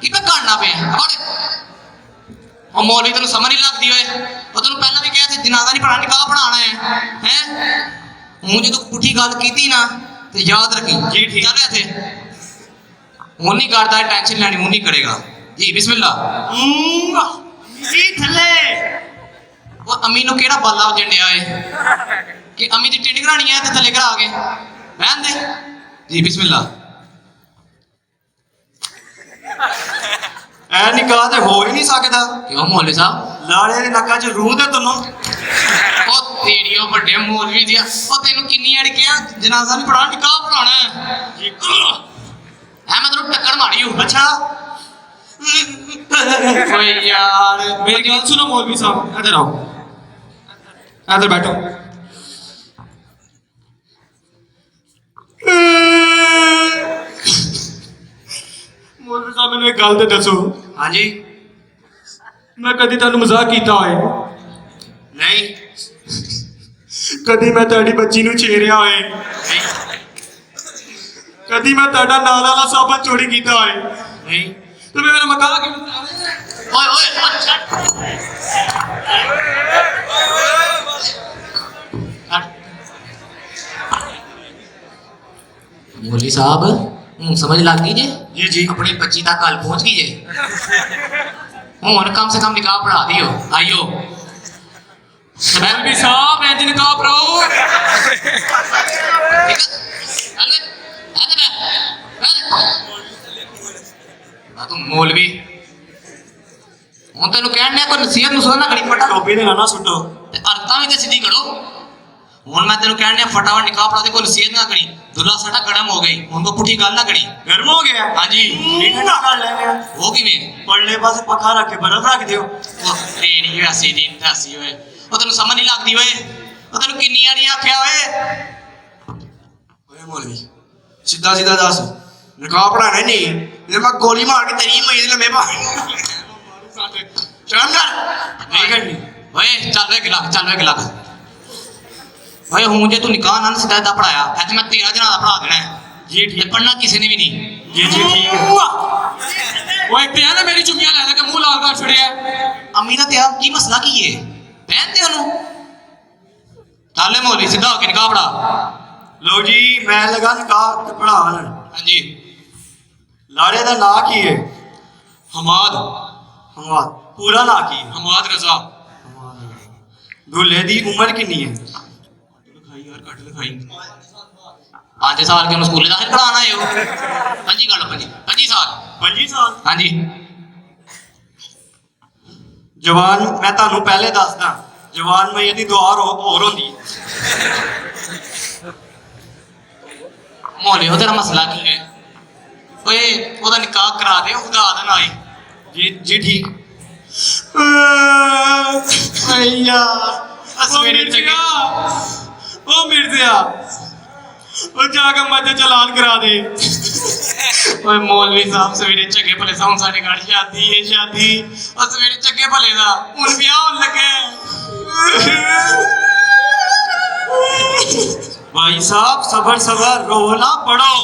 की मैं करना पे मौलवी तेन समझ नहीं लगती होए तेन पहला भी कहा जनाजा नहीं पढ़ाना निकाह पढ़ाना है हूँ जो पुठी गल की ना तो याद रखी जी ठीक है थे हूँ नहीं करता टेंशन लेनी हूँ नहीं करेगा जी बिस्मिल्लाह जी थले वो अम्मी नु केड़ा बाला वजन दिया है कि अम्मी दी टिंड करानी है ते थले करा के रहन दे जी बिस्मिल्लाह ऐ निकाह ते हो ही नहीं सकता क्यों मौलवी साहब लाड़े दे नक्का च रूह ते तुनो ओ तेरी ओ बड़े मौलवी दिया ओ तेनु किन्नी अड़ गया जनाजा नहीं पढ़ाना निकाह पढ़ाना है जी मैं तेनु टक्कर मारी हूं अच्छा ओए यार मेरी गल सुनो मौलवी साहब इधर आओ इधर बैठो मौलवी साहब मैंने एक गल ते दसो हां जी मैं कदी तुहानू मजाक कीता होए नहीं कदी मैं तुहाडी बच्ची नू छेड़िया होए कदी मैं तुहाडा नाल वाला साबन चोरी कीता होए नहीं तो मेरा मकान क्यों ओए ओए मौलवी साहब समझ लग गई जे जी जी अपनी बच्ची तक कल पहुंच गई जे हूं कम से कम निकाह पढ़ा दियो आइयो मौलवी साहब इंज निकाह पढ़ाओ तू मौलवी हूं तेन कहने कोई नसीहत नुसीहत ना करी फटा टोपी ने ना सुटो अर्थां भी तो सीधी करो हूं मैं तेन कहने फटाफट निकाह पढ़ा दे कोई नसीहत ना करी दुल्हा साडा गरम हो गई उनको पुठी गल ना करी गर्म हो गया हाँ जी ठंडा कर लेने वो किवें पड़ले पास पखा रख के बर्फ रख दियो ओ तेरी वैसी दिन दसी होए ओ तेन समझ नहीं लगदी होए ओ तेन किन्नी आरी आख्या होए ओए मौलवी सीधा सीधा दस निकाह पढ़ाना नहीं ये मैं गोली मार के तेरी मईद लम्बे पा शर्म कर नहीं करनी ओए चल वे गिला ओए हूं जे तू निकाह ना सीधा सीधा पढ़ाया है मैं तेरा जनाजा पढ़ा देना है जी ठीक पढ़ना किसी ने भी नहीं जी जी ठीक है वो एक ना मेरी चुम्मियां ले लेके मुंह लाल कर छड़िया अम्मी दा तेरा की मसला की है बहन दे ओनु ताले मौलवी सीधा होके निकाह पढ़ा लो जी मैं लगा निकाह पढ़ान हां जी लाड़े दा नाम की है हमाद हमाद पूरा नाम की है हमाद रजा दूल्हे दी उम्र कितनी है लिखाई यार कट लिखाई 5 साल के स्कूल दाखिल कराना है 5 साल 5 साल हाँ जी जवान मैं तानू पहले दसदा जवान मैं यदि दुआ और होंदी मौलवी हो तेरा मसला की है ओए ओदा निकाह करा दे खुदा दा ना जी जी ठीक यार सवेरे चंगा ओ मिर्जिया ओ जाके मजे चलान करा दे ओए मौलवी साहब सवेरे चंगे भले साउं साडे घर शादी है शादी और सवेरे चंगे भले दा हुन ब्याह होन लगे भाई साहब सबर सबर रो ना पड़ो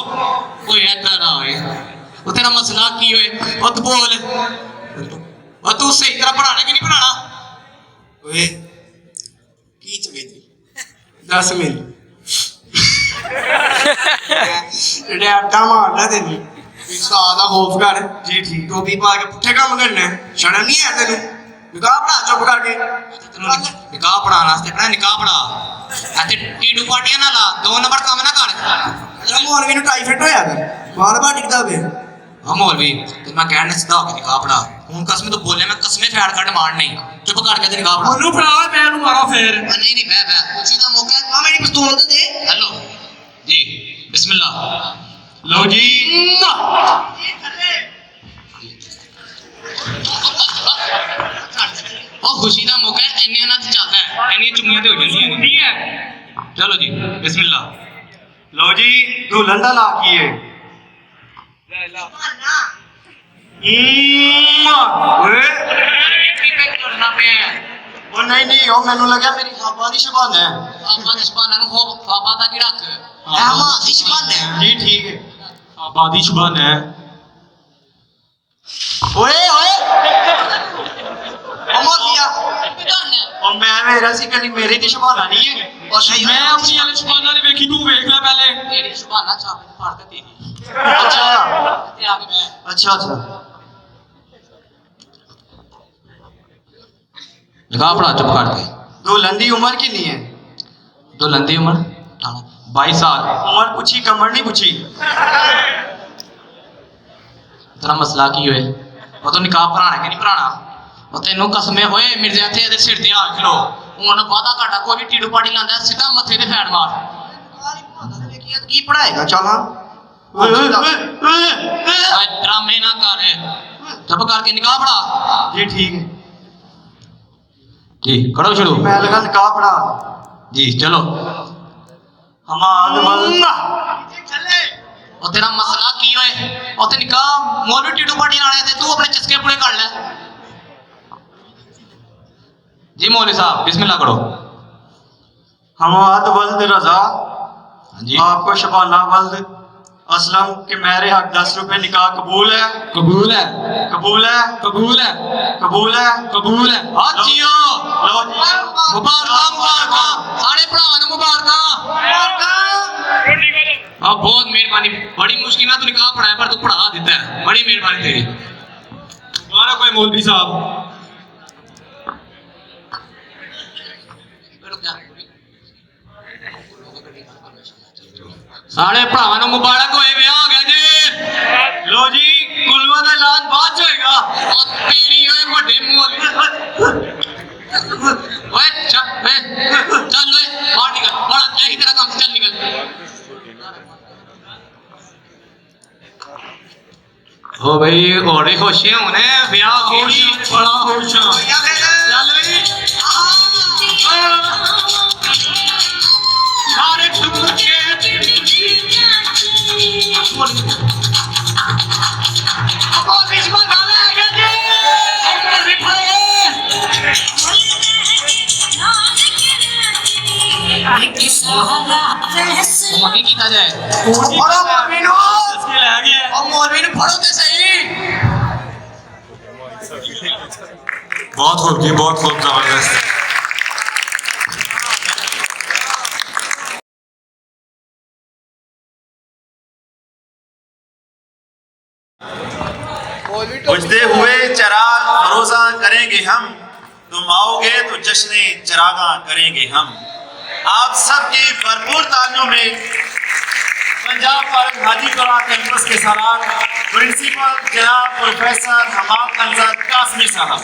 ओए इधर आ ओए ओ तेरा मसला की होए ओ तू बोल ओ तू सही तरह पढ़ाने कि नहीं पढ़ाना ओए की चाहिए 10 मिनट रैपटा मारना तेनी सादा खौफ कर जी ठीक टोपी पा के पुट्ठे काम करना शर्म नहीं है तेनू निकाह पढ़ा चुप करके निकाह पढ़ाना वास्ते अपना निकाह पढ़ा ऐसे टीडू पार्टियां ना ला 2 नंबर काम ना कर जरा मौलवी नु टाइफाइड होया कर बार बार टिकदा बे हां मौलवी तो मैं कहने सीधा होके निकाह पढ़ा हूं कसम तो बोले मैं कसमें फैड़ कट मार नहीं ਚੁੱਪ ਕਰਕੇ ਤੇ ਨਿਕਾਹ ਪੜਾ ਮੈਨੂੰ ਫੜਾ ਮੈਂ ਇਹਨੂੰ ਮਾਰਾਂ ਫੇਰ ਨਹੀਂ ਨਹੀਂ ਬੈ ਖੁਸ਼ੀ ਦਾ ਮੌਕਾ ਹੈ ਆ ਮੇਰੀ ਪਿਸਤੌਲ ਤੇ ਦੇ ਹੈਲੋ ਜੀ ਬਿਸਮਿਲ੍ਲਾ ਲਓ ਜੀ ਉਹ ਖੁਸ਼ੀ ਦਾ ਮੌਕਾ ਹੈ ਇੰਨੇ ਨਾਲ ਚੱਲਦਾ ਹੈ ਇੰਨੀਆਂ ਚੁੰਮੀਆਂ ਤੇ ਹੋ ਜਾਂਦੀਆਂ ਨੇ ਠੀਕ ਹੈ ਚਲੋ ਜੀ ਬਿਸਮਿਲ੍ਲਾ ਲਓ ਜੀ ਦੁਲਹਨ ਦਾ ਨਾਂ ਕੀ ਹੈ ਓਏ ਕਰਨਾ ਪਿਆ ਉਹ ਨਹੀਂ ਉਹ ਮੈਨੂੰ ਲੱਗਿਆ ਮੇਰੀ ਖਾਬਾ ਦੀ ਸ਼ਬਾਨ ਹੈ ਆਪਾਂ ਦੀ ਜ਼ਬਾਨਾਂ ਨੂੰ ਹੋ ਬਾਬਾ ਦਾ ਕੀ ਰੱਖ ਐਮਾ ਦੀ ਜ਼ਬਾਨ ਹੈ ਜੀ ਠੀਕ ਹੈ ਆਬਾਦੀ ਸ਼ਬਾਨ ਹੈ ਓਏ ਅਮੋਲੀਆ ਉਹ ਮੈਂ ਮੇਰਾ ਸੀ ਕਦੀ ਮੇਰੀ ਦੀ ਸ਼ਬਾਨਾ ਨਹੀਂ ਹੈ ਉਹ ਸਹੀ ਮੈਂ ਆਪਣੀ ਵਾਲੀ ਸ਼ਬਾਨਾ ਨਹੀਂ ਵੇਖੀ ਤੂੰ ਵੇਖ ਲੈ ਪਹਿਲੇ ਤੇਰੀ ਜ਼ਬਾਨਾਂ ਚਾਪ ਫੜ ਕੇ ਤੇਰੀ ਅੱਛਾ ਤੇ ਆ ਕੇ ਮੈਂ ਅੱਛਾ ਨਿਕਾਹ ਪੜਾ ਚੁੱਪ ਕਰਕੇ दुल्हन की उम्र कितनी है दुल्हन की उम्र 22 साल उम्र पूछी कमर नहीं पूछी तेरा मसला की होए वो तो निकाह पढ़ाना कि नहीं पढ़ाना वो तेनों कसमे होए मिर्जा थे ਇਹਦੇ ਸਿਰ ਤੇ ਆ ਖਲੋ ਹੁਣ ਵਾਦਾ ਘਾਟਾ ਕੋਈ ਵੀ ਟੀੜੂ ਪਾੜੀ ਲਾਂਦਾ ਸਿੱਧਾ ਮੱਥੇ ਤੇ ਫੈੜ ਮਾਰ की पढ़ाएगा चल हाँ ਓਏ ਡਰਾਮੇ ਨਾ ਕਰ ਚੁੱਪ ਕਰਕੇ ਨਿਕਾਹ ਪੜਾ जी ठीक है जी करो शुरू मैं लगा निकाह पढ़ा जी चलो हमाद ਉਹ ਤੇਰਾ ਮਸਲਾ ਕੀ ਹੋਏ ਉਹ ਤੇ ਨਿਕਾਹ ਮੌਲਵੀ ਟੀੜੂ ਪਾੜੀ ਲਾਣੇ ਤੇ ਤੂੰ ਆਪਣੇ ਚਸਕੇ ਪੂਰੇ ਕਰ ਲੈ जी मौलवी साहब बिस्मिल्लाह करो हमाद वल्द रजा जी आपको शबाना वल्द असलम के मेरे हक 10 रुपए निकाह कबूल है कबूल है कबूल है कबूल है कबूल है कबूल है हाजियो लो जी मुबारक सारे भरावां ਨੂੰ ਮੁਬਾਰਕਾਂ ਆ ਬਹੁਤ ਮਿਹਰਬਾਨੀ ਬੜੀ ਮੁਸ਼ਕਿਲ ਨਾਲ ਤੂੰ ਨਿਕਾਹ ਪੜਾਇਆ ਪਰ ਤੂੰ ਪੜਾ ਦਿੱਤਾ ਹੈ ਬੜੀ ਮਿਹਰਬਾਨੀ ਤੇਰੀ मारा कोई मौलवी साहब सारे भरावां ਨੂੰ ਮੁਬਾਰਕ ਹੋਏ ਵਿਆਹ ਹੋ ਗਿਆ ਜੀ लो जी कुलवा का ऐलान बाद च होएगा ਉਹ ਤੇਰੀ ਓਏ ਵੱਡੇ ਮੌਲਵੀ ਓਏ ਚੱਲ ਓਏ ਬਾਹਰ ਨਿਕਲ ਬੜਾ ਇਹੀ ਤੇਰਾ ਕੰਮ ਚੱਲ ਨਿਕਲ हो भाई घोड़े खुश होने ब्याह होगी बड़ा खुश चल भाई सारे टुकड़ के मोनी कीता जाए मौलवी ने पढ़ो ते सही बहुत खूब जी बहुत खूब जबरदस्त बुझते हुए चिराग फरोजा करेंगे हम तुम आओगे तो जश्न चिरागा करेंगे हम आप सबकी भरपूर तालियों में पंजाब कॉलेज हाजीपुरा कैंपस के सलार प्रिंसिपल जनाब प्रोफेसर हमाद अनजर कासमी साहब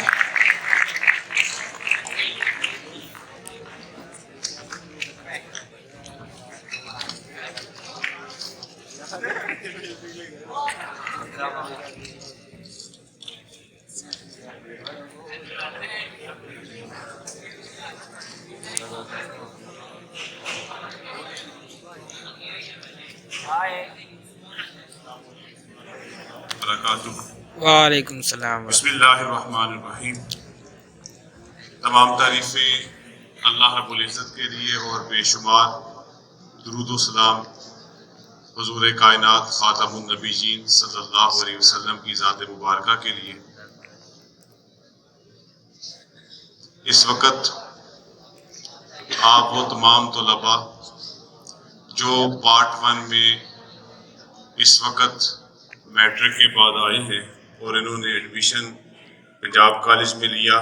वालेकुम सलाम। बिस्मिल्लाहिर्रहमानिर्रहीम। तमाम तारीफ़ें अल्लाह रब्बुल इज़्ज़त के लिए और बेशुमार दुरूद व सलाम हुज़ूर कायनात ख़ातमुन नबीयीन सल्लल्लाहु अलैहि वसल्लम की ज़ात मुबारका के लिए। इस वक्त आप वो तमाम तलबा जो पार्ट 1 में इस वक्त मैट्रिक के बाद आए हैं और इन्होंने एडमिशन पंजाब कॉलेज में लिया,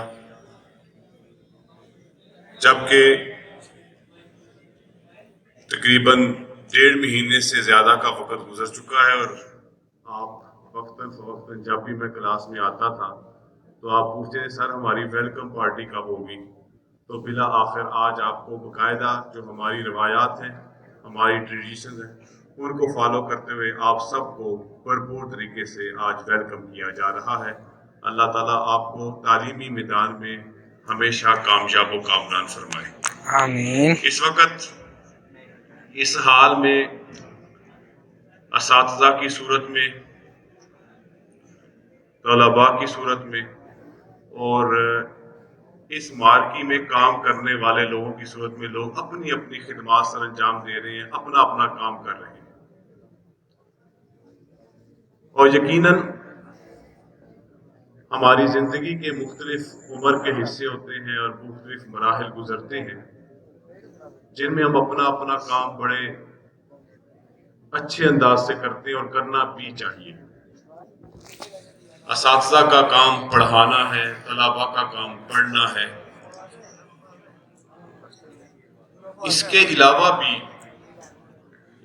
जबकि तकरीबन 1.5 महीने से ज़्यादा का वक्त गुजर चुका है और आप वक्तन फ़वक्तन जब भी मैं क्लास में आता था तो आप पूछते हैं सर हमारी वेलकम पार्टी कब होगी, तो बिला आखिर आज आपको बाकायदा जो हमारी रवायात हैं, हमारी ट्रेडिशन हैं, उनको फॉलो करते हुए आप सबको भरपूर तरीके से आज वेलकम किया जा रहा है। अल्लाह ताला आपको तालीमी मैदान में हमेशा कामयाब व कामयाब फरमाए। आमीन। इस वक्त इस हाल में असातिज़ा की सूरत में, तलबा की सूरत में और इस मार्की में काम करने वाले लोगों की सूरत में लोग अपनी अपनी खिदमात सर अंजाम दे रहे हैं, अपना अपना काम कर रहे हैं। और यकीनन हमारी ज़िंदगी के मुख्तलिफ उम्र के हिस्से होते हैं और मुख्तलिफ मराहिल गुजरते हैं जिनमें हम अपना अपना काम बड़े अच्छे अंदाज से करते हैं और करना भी चाहिए। असातिज़ा का काम पढ़ाना है, तलबा का काम पढ़ना है। इसके अलावा भी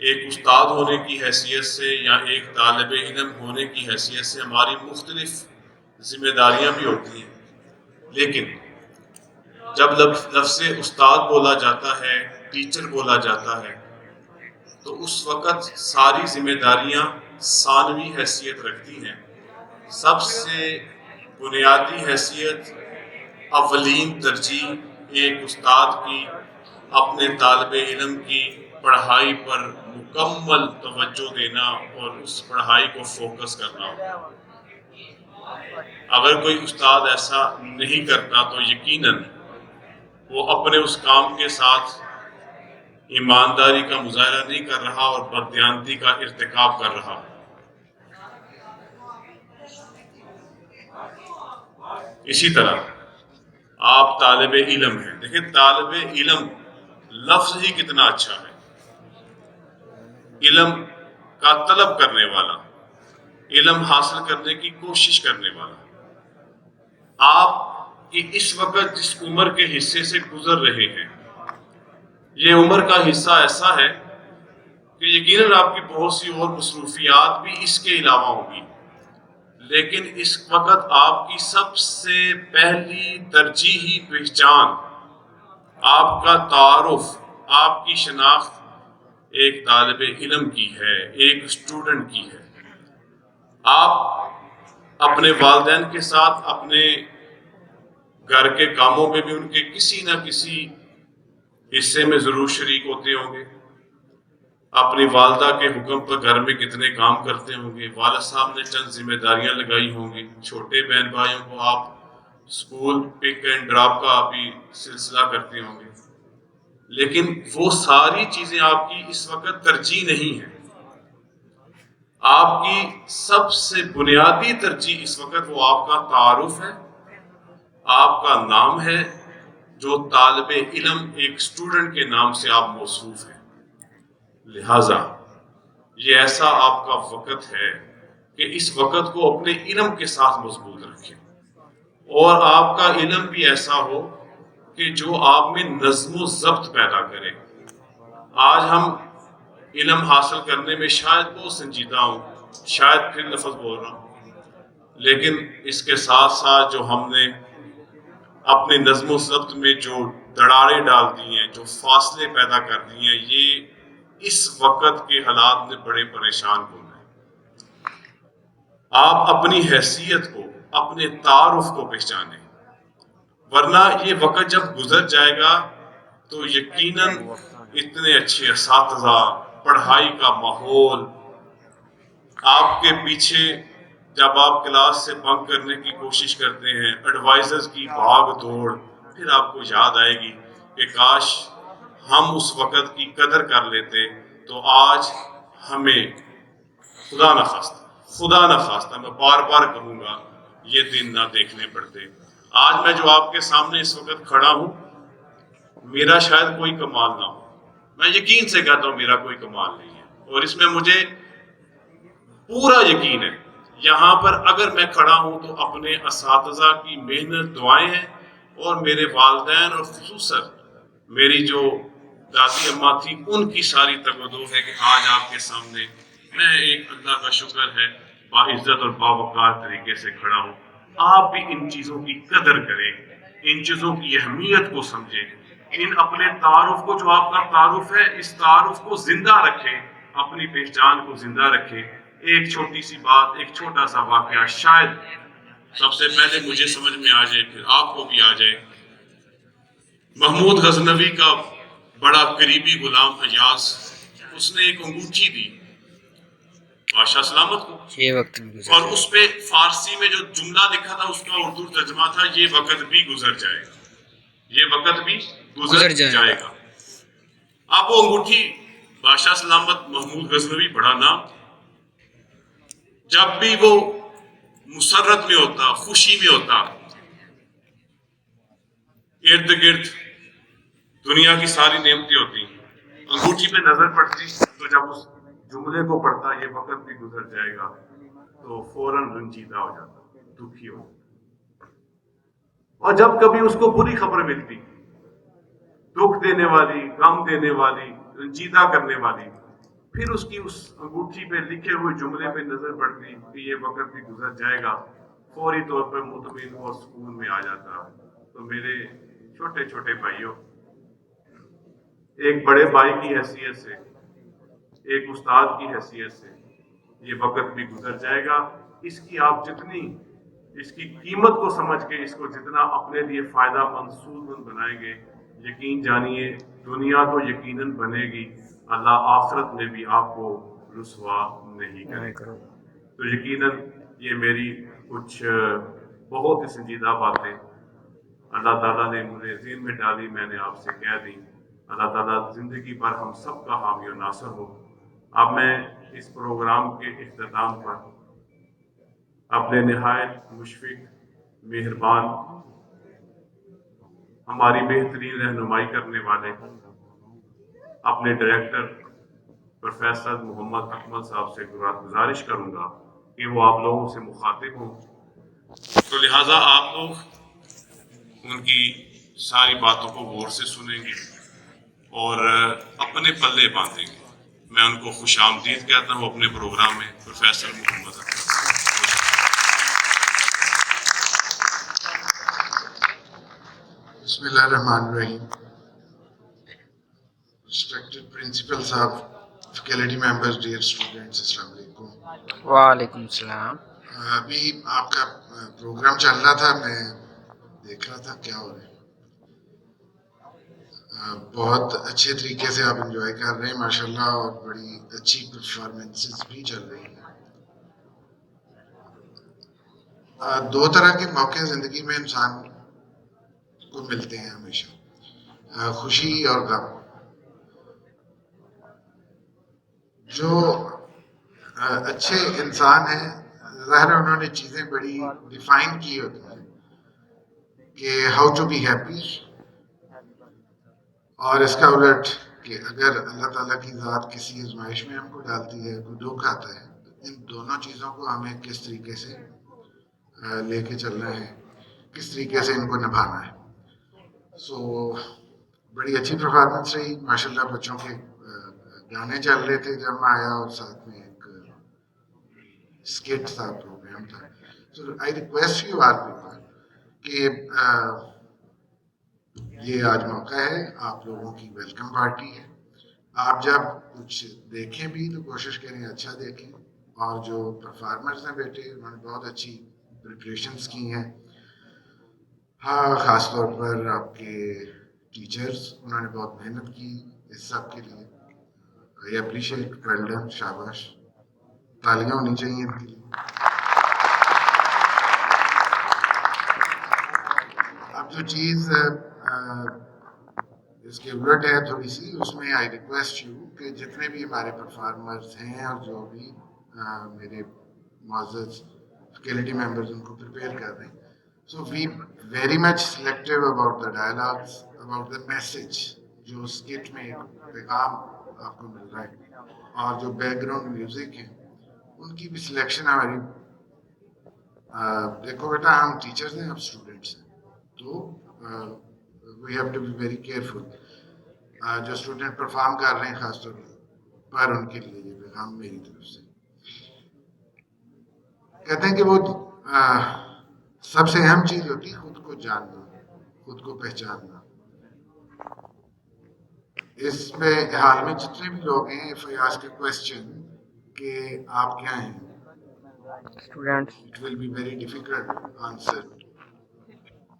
एक उस्ताद होने की हैसियत से या एक तालिब इल्म होने की हैसियत से हमारी मुख्तलिफ जिम्मेदारियां भी होती हैं, लेकिन जब लफ्ज़ उस्ताद बोला जाता है, टीचर बोला जाता है, तो उस वक़्त सारी जिम्मेदारियां सानवी हैसियत रखती हैं। सबसे बुनियादी हैसियत, अवलीन तरजीह एक उस्ताद की अपने तालिब इल्म की पढ़ाई पर मुकम्मल तवज्जो देना और उस पढ़ाई को फोकस करना होगा। अगर कोई उस्ताद ऐसा नहीं करता तो यकीनन वो अपने उस काम के साथ ईमानदारी का मुजाहरा नहीं कर रहा और बददियानती का इर्तिकाब कर रहा। इसी तरह आप तालिब इल्म हैं। देखिए तालिब इल्म लफ्ज़ ही कितना अच्छा है। इल्म का तलब करने वाला, इल्म हासिल करने की कोशिश करने वाला। आप इस वक्त जिस उम्र के हिस्से से गुजर रहे हैं, ये उम्र का हिस्सा ऐसा है कि यकीनन आपकी बहुत सी और मसरूफियात भी इसके अलावा होंगी, लेकिन इस वक्त आपकी सबसे पहली तरजीही पहचान, आपका तारुफ, आपकी शनाख्त एक तालिब इल्म की है, एक स्टूडेंट की है। आप अपने वालिदैन के साथ अपने घर के कामों में भी उनके किसी न किसी हिस्से में ज़रूर शरीक होते होंगे। अपनी वालदा के हुक्म पर घर में कितने काम करते होंगे। वालिद साहब ने चंद जिम्मेदारियां लगाई होंगी। छोटे बहन भाइयों को आप स्कूल पिक एंड ड्रॉप का भी सिलसिला करते होंगे, लेकिन वो सारी चीज़ें आपकी इस वक्त तरजीह नहीं है। आपकी सबसे बुनियादी तरजीह इस वक्त वो आपका तारुफ है, आपका नाम है, जो तालिब इल्म एक स्टूडेंट के नाम से आप मौसूफ हैं। लिहाजा ये ऐसा आपका वक्त है कि इस वक्त को अपने इल्म के साथ मजबूत रखें और आपका इल्म भी ऐसा हो कि जो आप में नज़्म व ज़ब्त पैदा करे। आज हम इल्म हासिल करने में शायद बहुत संजीदा हूँ, शायद फिर लफ्ज़ बोल रहा हूँ, लेकिन इसके साथ साथ जो हमने अपने नज़्म व ज़ब्त में जो दरारें डाल दी हैं, जो फासले पैदा कर दिए हैं, ये इस वक्त के हालात में बड़े परेशान हो गए। आप अपनी हैसियत को, अपने तारुफ को पहचानें, वरना ये वक्त जब गुजर जाएगा तो यकीनन इतने अच्छे असातिज़ा, पढ़ाई का माहौल, आपके पीछे जब आप क्लास से बंक करने की कोशिश करते हैं, एडवाइजर्स की भाग दौड़, फिर आपको याद आएगी कि काश हम उस वक़्त की कदर कर लेते तो आज हमें खुदा न खास्ता मैं बार बार कहूँगा ये दिन ना देखने पड़ते। आज मैं जो आपके सामने इस वक्त खड़ा हूँ, मेरा शायद कोई कमाल ना हो, मैं यकीन से कहता हूँ मेरा कोई कमाल नहीं है, और इसमें मुझे पूरा यकीन है यहाँ पर अगर मैं खड़ा हूँ तो अपने असातिज़ा की मेहनत, दुआएं हैं, और मेरे वालिदैन और खुसूसन मेरी जो दादी अम्मा थी उनकी सारी तवज्जो है कि आज आपके सामने मैं एक अल्लाह का शुक्र है बाइज्जत और बावकार तरीके से खड़ा हूँ। آپ بھی ان چیزوں کی قدر کریں, ان چیزوں کی اہمیت کو سمجھیں, ان اپنے تعارف کو, جو آپ کا تعارف ہے, اس تعارف کو زندہ رکھیں, اپنی پہچان کو زندہ رکھیں. ایک چھوٹی سی بات, ایک چھوٹا سا واقعہ شاید سب سے پہلے مجھے سمجھ میں آ جائے, پھر آپ کو بھی آ جائے. محمود غزنوی کا بڑا قریبی غلام ایاز, اس نے ایک انگوٹھی دی بادشاہ سلامت کو, یہ وقت بھی گزر اور اس پہ فارسی میں جو جملہ لکھا تھا اس کا اردو ترجمہ تھا, یہ وقت بھی گزر جائے گا, یہ وقت بھی گزر جائے گا. اب وہ انگوٹھی بادشاہ سلامت محمود غزنوی, بڑا نام, جب بھی وہ مسرت میں ہوتا, خوشی میں ہوتا, ارد گرد دنیا کی ساری نعمتیں ہوتی, انگوٹھی پہ نظر پڑتی, تو جب اس جملے کو پڑھتا یہ وقت بھی گزر جائے گا, تو فوراً رنجیدہ ہو جاتا, دکھی ہو جاتا. اور جب کبھی اس کو بری خبر ملتی, دکھ دینے والی, غم دینے والی, رنجیدہ کرنے والی, پھر اس کی اس انگوٹھی پہ لکھے ہوئے جملے پہ نظر پڑتی کہ یہ وقت بھی گزر جائے گا, فوری طور پر مطمئن اور سکون میں آ جاتا. تو میرے چھوٹے چھوٹے بھائیوں, ایک بڑے بھائی کی حیثیت سے, ایک استاد کی حیثیت سے, یہ وقت بھی گزر جائے گا. اس کی آپ جتنی اس کی قیمت کو سمجھ کے اس کو جتنا اپنے لیے فائدہ مند, سود مند بنائیں گے, یقین جانیے دنیا تو یقیناً بنے گی, اللہ آخرت میں بھی آپ کو رسوا نہیں کرے گا. تو یقیناً یہ میری کچھ بہت ہی سنجیدہ باتیں اللہ تعالیٰ نے مجھے ذہن میں ڈالی, میں نے آپ سے کہہ دی. اللہ تعالیٰ زندگی پر ہم سب کا حامی و ناصر ہو. اب میں اس پروگرام کے اختتام پر اپنے نہایت مشفق, مہربان, ہماری بہترین رہنمائی کرنے والے اپنے ڈائریکٹر پروفیسر محمد اکمل صاحب سے گزارش کروں گا کہ وہ آپ لوگوں سے مخاطب ہوں. تو لہٰذا آپ لوگ ان کی ساری باتوں کو غور سے سنیں گے اور اپنے پلے باندھیں گے. میں ان کو خوش آمدید کہتا ہوں اپنے پروگرام میں. پروفیسر محمد اکمل. بسم اللہ الرحمن الرحیم. Respected principal صاحب, faculty members, dear students, السلام علیکم. وعلیکم السلام. ابھی آپ کا پروگرام چل رہا تھا, میں دیکھ رہا تھا کیا ہو رہا ہے. بہت اچھے طریقے سے آپ انجوائے کر رہے ہیں ماشاءاللہ, اور بڑی اچھی پرفارمنسز بھی چل رہی ہیں. دو طرح کے موقع زندگی میں انسان کو ملتے ہیں ہمیشہ, خوشی اور غم. جو اچھے انسان ہیں ظاہر انہوں نے چیزیں بڑی ڈیفائن کی ہوتی ہیں کہ ہاؤ ٹو بی ہیپی, اور اس کا الٹ کہ اگر اللہ تعالیٰ کی ذات کسی آزمائش میں ہم کو ڈالتی ہے, کوئی دکھ آتا ہے, ان دونوں چیزوں کو ہمیں کس طریقے سے لے کے چلنا ہے, کس طریقے سے ان کو نبھانا ہے. سو بڑی اچھی پرفارمنس رہی ماشاءاللہ. بچوں کے گانے چل رہے تھے جب میں آیا, اور ساتھ میں ایک اسکٹ تھا, پروگرام تھا. So I request you are people کہ یہ آج موقع ہے, آپ لوگوں کی ویلکم پارٹی ہے. آپ جب کچھ دیکھیں بھی تو کوشش کریں اچھا دیکھیں, اور جو پرفارمرز ہیں بیٹے انہوں نے بہت اچھی پریپریشنز کی ہیں. ہاں, خاص طور پر آپ کے ٹیچرز, انہوں نے بہت محنت کی اس سب کے لیے. آئی اپریشیٹ, ویل ڈن, شاباش, تالیاں ہونی چاہیے ان کے لیے. اب جو چیز اس کے الٹ ہے تھوڑی سی, اس میں آئی ریکویسٹ یو کہ جتنے بھی ہمارے پرفارمرز ہیں اور جو بھی میرے معزز فیکلٹی ممبرز ان کو پریپیئر کر رہے ہیں, so we very much selective about the dialogues, about the message. جو اسکٹ میں ایک پیغام آپ کو مل رہا ہے, اور جو بیک گراؤنڈ میوزک ہے ان کی بھی سلیکشن ہماری. دیکھو بیٹا, ہم ٹیچرز ہیں, آپ اسٹوڈنٹس ہیں, تو we have to be very careful. جو اسٹوڈنٹ پرفارم کر رہے ہیں خاص طور پر ان کے لیے یہ پیغام میری طرف سے. کہتے ہیں کہ وہ سب سے اہم چیز ہوتی ہے خود کو جاننا، خود کو پہچاننا. اس میں حال میں جتنے بھی لوگ ہیں if I ask a question کہ آپ کیا ہیں، it will be very difficult answer.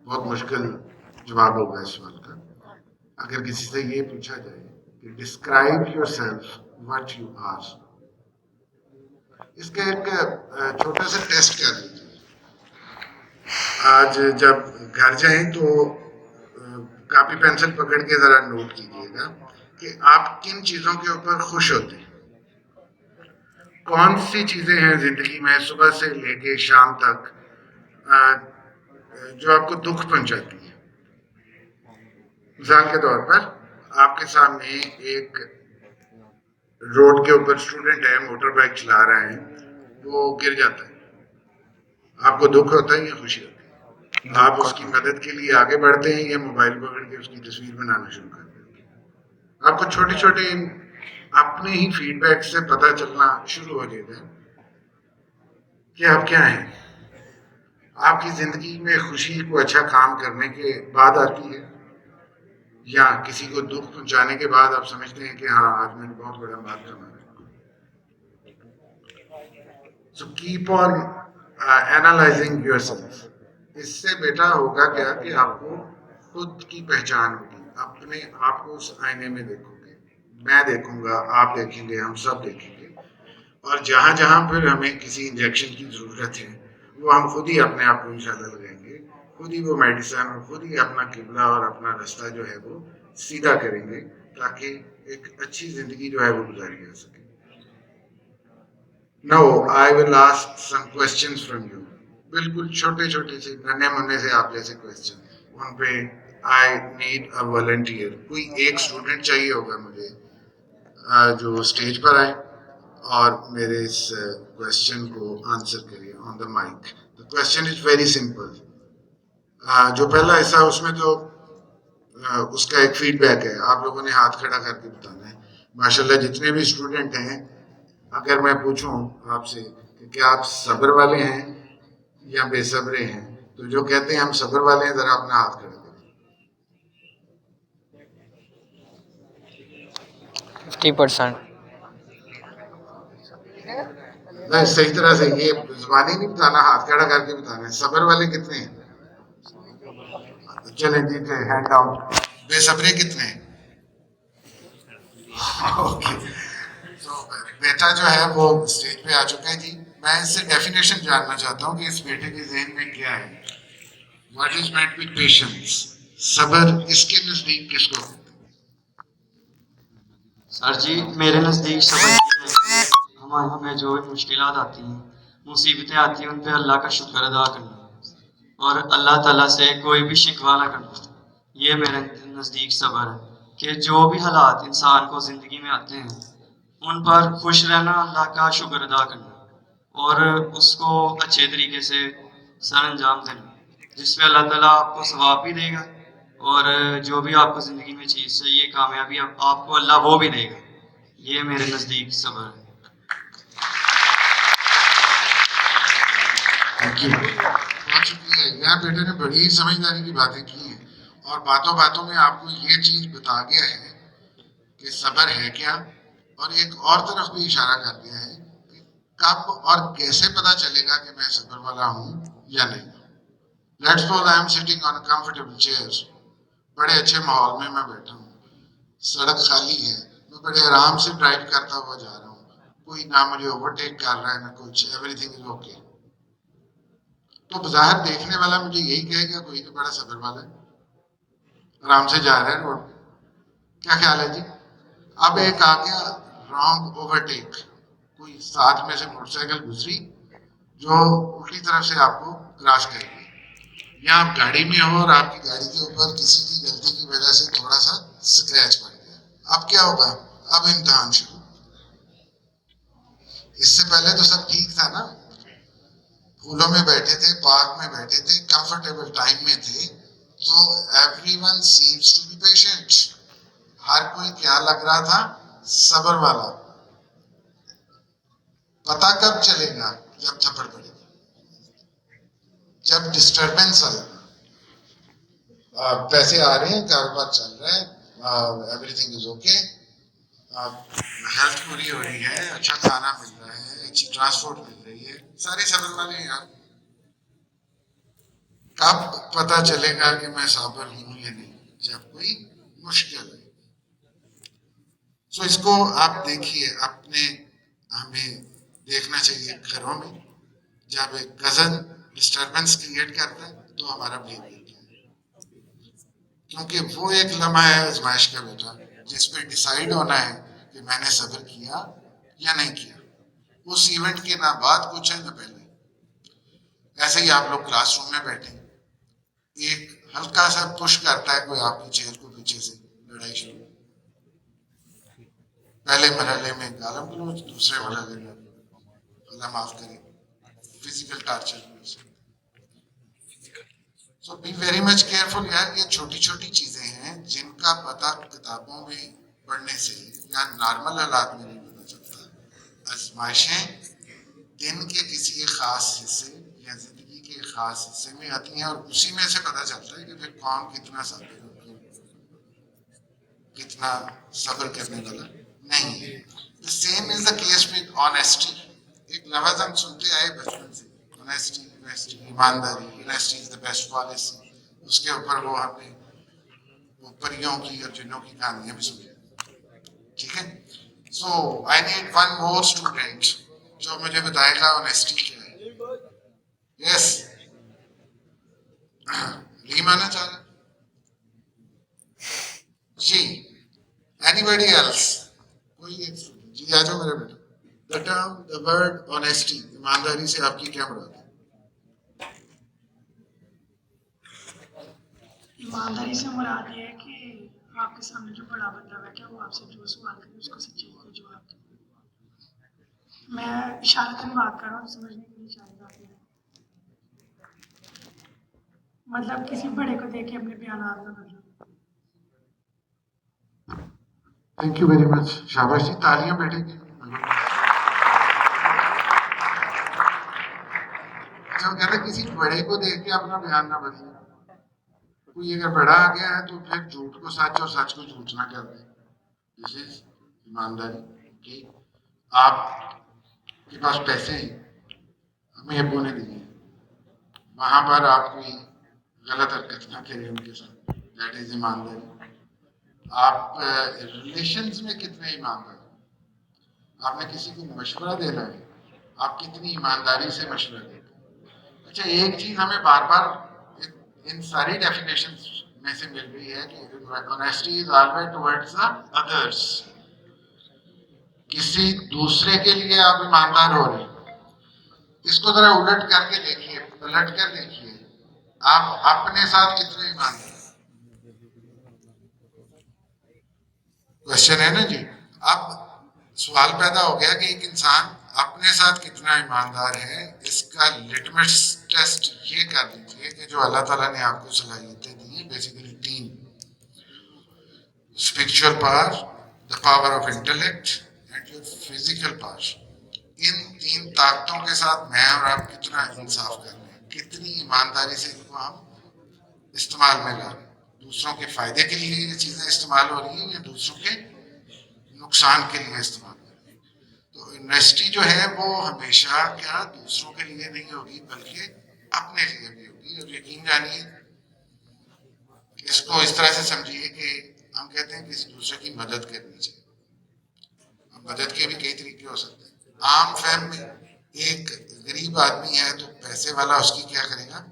بہت مشکل جواب ہوگا اس سوال کا. اگر کسی سے یہ پوچھا جائے کہ describe yourself what you are، اس کا ایک چھوٹا سا ٹیسٹ کر لیجیے. آج جب گھر جائیں تو کاپی پینسل پکڑ کے ذرا نوٹ کیجیے گا کہ آپ کن چیزوں کے اوپر خوش ہوتے ہیں. کون سی چیزیں ہیں زندگی میں صبح سے لے کے شام تک جو آپ کو دکھ پہنچاتی ہیں. مثال کے طور پر آپ کے سامنے ایک روڈ کے اوپر اسٹوڈنٹ ہے، موٹر بائک چلا رہا ہے، وہ گر جاتا ہے، آپ کو دکھ ہوتا ہے یا خوشی ہوتی ہے؟ آپ اس کی مدد کے لیے آگے بڑھتے ہیں یا موبائل پکڑ کے اس کی تصویر بنانا شروع کر دیتے ہیں؟ آپ کو چھوٹے چھوٹے اپنے ہی فیڈ بیک سے پتہ چلنا شروع ہو جاتا ہے کہ آپ کیا ہیں. آپ کی زندگی میں خوشی کو اچھا کام کرنے کے بعد آتی ہے یا کسی کو دکھ پہنچانے کے بعد آپ سمجھتے ہیں کہ ہاں آج میں نے بہت بڑا مال کمایا. So keep on analyzing yourself. اس سے بیٹا ہوگا کیا کہ آپ کو خود کی پہچان ہوگی. اپنے آپ کو اس آئینے میں دیکھو گے، میں دیکھوں گا، آپ دیکھیں گے، ہم سب دیکھیں گے. اور جہاں جہاں پھر ہمیں کسی انجیکشن کی ضرورت ہے وہ ہم خود ہی اپنے آپ کو انشاءاللہ لگائیں گے، خود ہی وہ میڈیسن اور خود ہی اپنا قبلہ اور اپنا راستہ جو ہے وہ سیدھا کریں گے تاکہ ایک اچھی زندگی جو ہے وہ گزاری جا سکے. Now I will ask some questions from you. بالکل چھوٹے چھوٹے سے ننے منے سے آپ جیسے کوشچن. ان پہ I need a volunteer. کوئی ایک اسٹوڈنٹ چاہیے ہوگا مجھے جو اسٹیج پر آئے اور میرے اس کوشچن کو آنسر کرے on the mic. The question is very simple. جو پہلا حصہ اس میں تو اس کا ایک فیڈ بیک ہے، آپ لوگوں نے ہاتھ کھڑا کر کے بتانا ہے. ماشاءاللہ جتنے بھی اسٹوڈنٹ ہیں، اگر میں پوچھوں آپ سے کہ کیا آپ صبر والے ہیں یا بے صبرے ہیں، تو جو کہتے ہیں ہم صبر والے ہیں ذرا اپنا ہاتھ کھڑا کریں. 50%. نہیں صحیح طرح سے یہ زبانی نہیں بتانا، ہاتھ کھڑا کر کے بتانا ہے. صبر والے کتنے ہیں؟ چلیں جی ہینڈ ڈاؤن. بے صبرے کتنے ہیں؟ اوکے. بیٹا جو ہے وہ اسٹیج پہ آ چکا ہے. جی میں اس سے ڈیفینیشن جاننا چاہتا ہوں کہ اس بیٹے کے ذہن میں کیا ہے. What is meant with patience? صبر اس کے نزدیک کس کو؟ سر جی میرے نزدیک صبر ہمیں جو بھی مشکلات آتی ہیں، مصیبتیں آتی ہیں، ان پہ اللہ کا شکر ادا کرنا اور اللہ تعالیٰ سے کوئی بھی شکوہ نہ کرنا. یہ میرے نزدیک صبر ہے کہ جو بھی حالات انسان کو زندگی میں آتے ہیں ان پر خوش رہنا، اللہ کا شکر ادا کرنا اور اس کو اچھے طریقے سے سر انجام دینا، جس میں اللہ تعالیٰ آپ کو ثواب بھی دے گا اور جو بھی آپ کو زندگی میں چیز چاہیے کامیابی آپ کو اللہ وہ بھی دے گا. یہ میرے نزدیک صبر ہے. بہت شکریہ. یہاں بیٹے نے بڑی سمجھداری کی باتیں کی ہیں اور باتوں باتوں میں آپ کو یہ چیز بتا گیا ہے کہ صبر ہے کیا، اور ایک اور طرف بھی اشارہ کر دیا ہے کہ کب اور کیسے پتا چلے گا کہ میں صبر والا ہوں یا نہیں. Let's suppose I am sitting on a comfortable chair. بڑے اچھے ماحول میں میں بیٹھا ہوں، سڑک خالی ہے، میں بڑے آرام سے ڈرائیو کرتا ہوا جا رہا ہوں، کوئی نہ مجھے اوورٹیک کر رہا ہے نہ کچھ، ایوری تھنگ از اوکے. تو بظاہر دیکھنے والا مجھے یہی کہے گا کوئی تو بڑا صبر والا ہے، آرام سے جا رہا ہے روڈ پہ. کیا خیال ہے جی؟ اب ایک آ گیا رانگ اوورٹیک، کوئی ساتھ میں سے موٹر سائیکل گزری جو الٹی طرف سے آپ کو کراس کرے گی، یا آپ گاڑی میں ہو اور آپ کی گاڑی کے اوپر کسی کی غلطی کی وجہ سے تھوڑا سا سکریچ پڑ گیا. اب کیا ہوگا؟ اب امتحان شروع. اس سے پہلے تو سب ٹھیک تھا نا، پھولوں میں بیٹھے تھے، پارک میں بیٹھے تھے، کمفرٹیبل ٹائم میں تھے، تو everyone seems to be patient. ہر کوئی کیا لگ رہا تھا؟ صبر والا. پتہ کب چلے گا؟ جب تھپڑ پڑے گا. جب ڈسٹربنس آئے، پیسے آ رہے ہیں، کاروبار چل رہا ہے، every thing is okay, health پوری ہو رہی ہے، اچھا کھانا مل رہا ہے، اچھی ٹرانسپورٹ مل رہی ہے، سارے صبر والے ہیں یار. کب پتہ چلے گا کہ میں صابر ہوں یا نہیں؟ جب کوئی مشکل ہے. سو اس کو آپ دیکھیے، اپنے ہمیں دیکھنا چاہیے گھروں میں جب ایک کزن ڈسٹربنس کریٹ کرتا ہے تو ہمارا بہیویئر کیا ہے، کیونکہ وہ ایک لمحہ ہے آزمائش کا بیٹا جس پہ ڈیسائیڈ ہونا ہے کہ میں نے صبر کیا یا نہیں کیا. اس ایونٹ کے نہ بعد کچھ ہے نہ پہلے. ایسے ہی آپ لوگ کلاس روم میں بیٹھے، ایک ہلکا سا پش کرتا ہے کوئی آپ کی چیئر کو پیچھے سے، لڑائی شروع. پہلے مرحلے میں گالم گلوچ، دوسرے مرحلے میں اللہ معاف کرے physical torture. So be very much careful یار. یہ چھوٹی چھوٹی چیزیں ہیں جن کا پتہ کتابوں میں پڑھنے سے یا نارمل حالات میں نہیں پتہ چلتا. آزمائشیں دن کے کسی ایک خاص حصے یا زندگی کے ایک خاص حصے میں آتی ہیں، اور اسی میں سے پتہ چلتا ہے کہ پھر کون کتنا صابر ہے، کتنا صبر کرنے والا نہیں ہے. The same is the case with honesty. ایک لفظ ہم سنتے آئے بچپن سے، honesty, honesty, ایمانداری، honesty is the best policy. اس کے اوپر وہ ہم نے وہ پریوں کی اور جنوں کی کہانیاں بھی سنی. ٹھیک ہے. So I need one more student جو مجھے بتائے گا honesty کیا ہے. Yes. نہیں مانا چاہ رہا جی. Anybody else? کوئی ایک جی آ جاؤ میرے بیٹا. The term, the word honesty, ایمانداری سے آپ کی کیا مراد ہے؟ ایمانداری سے مراد یہ ہے کہ آپ کے سامنے جو بڑا بندہ بیٹھا ہے وہ آپ سے جو سوال کرے اس کو سچائی سے جواب دے. میں اشارتاً بات کر رہا ہوں، سمجھنے کے لیے شاید آپ نے مطلب کسی بڑے کو دیکھ کے اپنے بیانات نہ بدلو. Thank you very much. شاباش جی، تالیاں بیٹھے گی. اچھا وہ کہتا ہے کسی بڑے کو دیکھ کے اپنا بیان نہ بدلے. کوئی اگر بڑا آ گیا ہے تو پھر جھوٹ کو سچ اور سچ کو جھوٹ نہ کر دیں. دس از ایمانداری. کہ آپ کے پاس پیسے ہیں، ہمیں ابو نے دیے، وہاں پر آپ کوئی غلط حرکت نہ کریں ان کے ساتھ. دیٹ از ایمانداری. آپ ریلیشنز میں کتنے ایماندار ہیں؟ آپ نے کسی کو مشورہ دینا ہے، آپ کتنی ایمانداری سے مشورہ دیتے ہیں. اچھا ایک چیز ہمیں بار بار ان ساری ڈیفینیشنز میں سے مل رہی ہے کہ honesty is always towards the others. کسی دوسرے کے لیے آپ ایماندار ہو رہے ہیں. اس کو ذرا الٹ کر کے دیکھیے، پلٹ کر دیکھیے، آپ اپنے ساتھ کتنے ایماندار ہیں. کوشچن ہے نا جی. اب سوال پیدا ہو گیا کہ ایک انسان اپنے ساتھ کتنا ایماندار ہے. اس کا لٹمس ٹیسٹ یہ کر لیجیے کہ جو اللہ تعالیٰ نے آپ کو صلاحیتیں دی ہیں، basically 3: spiritual power, the power of intellect and your physical power. ان 3 طاقتوں کے ساتھ میں اور آپ کتنا انصاف کر رہے ہیں، کتنی ایمانداری سے ان کو ہم استعمال میں لا رہے ہیں. دوسروں کے فائدے کے لیے یہ چیزیں استعمال ہو رہی ہیں یا دوسروں کے نقصان کے لیے استعمال ہو رہی ہیں. تو آنیسٹی جو ہے وہ ہمیشہ کیا دوسروں کے لیے نہیں ہوگی بلکہ اپنے لیے بھی ہوگی. اور یقین جانیے اس کو اس طرح سے سمجھیے کہ ہم کہتے ہیں کسی دوسرے کی مدد کرنی چاہیے. مدد کے بھی کئی طریقے ہو سکتے ہیں. عام فہم میں ایک غریب آدمی ہے تو پیسے والا اس کی کیا کرے گا؟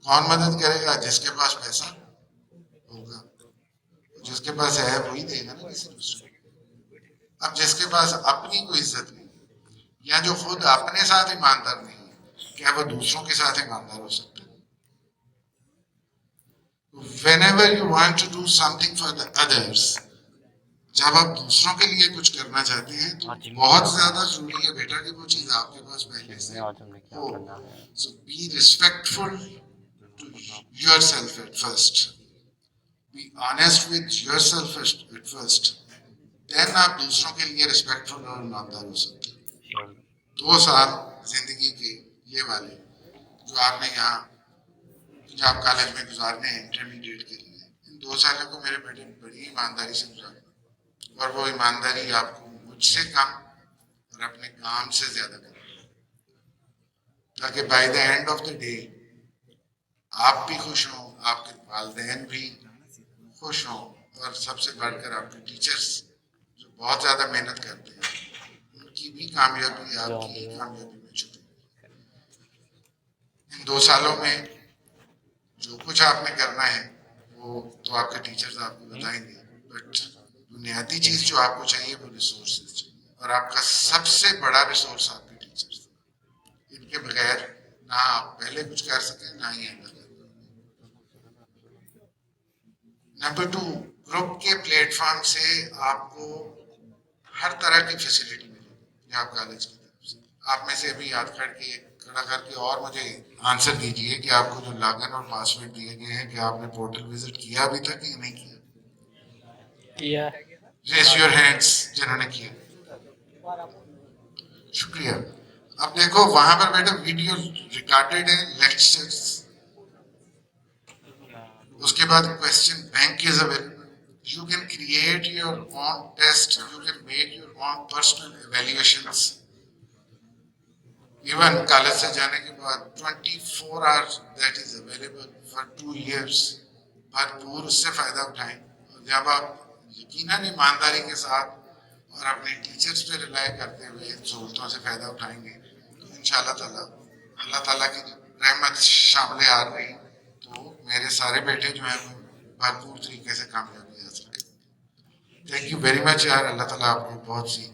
کون مدد کرے گا؟ جس کے پاس پیسہ ہوگا. جس کے پاس ہے وہی دے گا نا کسی دوسرے کو. اب جس کے پاس اپنی کوئی عزت نہیں یا جو خود اپنے ساتھ ایماندار نہیں ہے، کیا وہ دوسروں کے ساتھ ایماندار ہو سکتا ہے؟ Whenever you want to do something for the others, جب آپ دوسروں کے لیے کچھ کرنا چاہتے ہیں تو بہت زیادہ ضروری ہے بیٹا کہ وہ چیز آپ کے پاس پہلے سے ہو. So be respectful to yourself at first. Be honest with yourself at first. Then آپ دوسروں کے لیے ریسپیکٹفل اور ایماندار ہو سکتے ہیں. 2 سال زندگی کے ये वाले जो आपने यहाँ पंजाब कॉलेज में गुजारने हैं इंटरमीडिएट के लिए, इन 2 सालों को मेरे बेटे ने बड़ी ईमानदारी से गुजारना, और वो ईमानदारी आपको मुझसे कम और अपने काम से ज्यादा करनी, ताकि by the end of the day आप भी खुश हों, आपके वालिदैन भी खुश हों, और सबसे बढ़कर आपके टीचर्स जो बहुत ज़्यादा मेहनत करते हैं उनकी भी कामयाबी आपकी कामयाबी में छुपी। इन 2 सालों में जो कुछ आपने करना है वो तो आपके टीचर्स आपको बताएंगे, बट बुनियादी चीज़ जो आपको चाहिए वो रिसोर्सेज चाहिए, और आपका सबसे बड़ा रिसोर्स आपके टीचर्स। इनके बगैर ना आप पहले कुछ कर सकें ना ही आगे। नंबर 2, ग्रुप के प्लेटफॉर्म से आपको हर तरह की फैसिलिटी मिलेगी आप कॉलेज की तरफ से। आप में से अभी खड़ा करके और मुझे आंसर दीजिए कि आपको जो लॉगिन और पासवर्ड दिए गए हैं, कि आपने पोर्टल विजिट किया अभी तक या नहीं किया? रेज योर हैंड्स जिन्होंने किया। शुक्रिया। अब देखो वहां पर बेटा वीडियो रिकॉर्डेड है, लेक्चर्स, उसके बाद question bank is available, you can create your own test, you can make your own personal evaluations. Even college से जाने के बाद 24 hours that is available for 2 years, भरपूर उससे फायदा उठाएं। और जब आप यकीनन ईमानदारी के साथ और अपने टीचर्स पे रिलाय करते हुए इन सहूलतों से फायदा उठाएंगे तो इंशाअल्लाह ताला अल्लाह ताला की रहमत शामिल आ रही तो मेरे सारे बेटे जो हैं वो भरपूर तरीके से कामयाबी हासिल करेंगे। थैंक यू वेरी मच यार, अल्लाह ताला आपको बहुत सी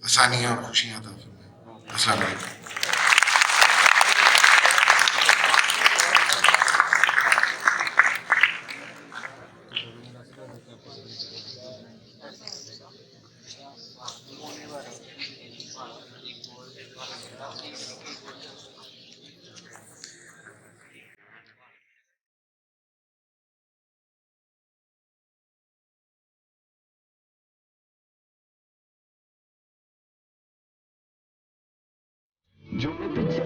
आसानियाँ और खुशियाँ अता फरमाए। अस्सलाम वालेकुम। जो मैं पीछे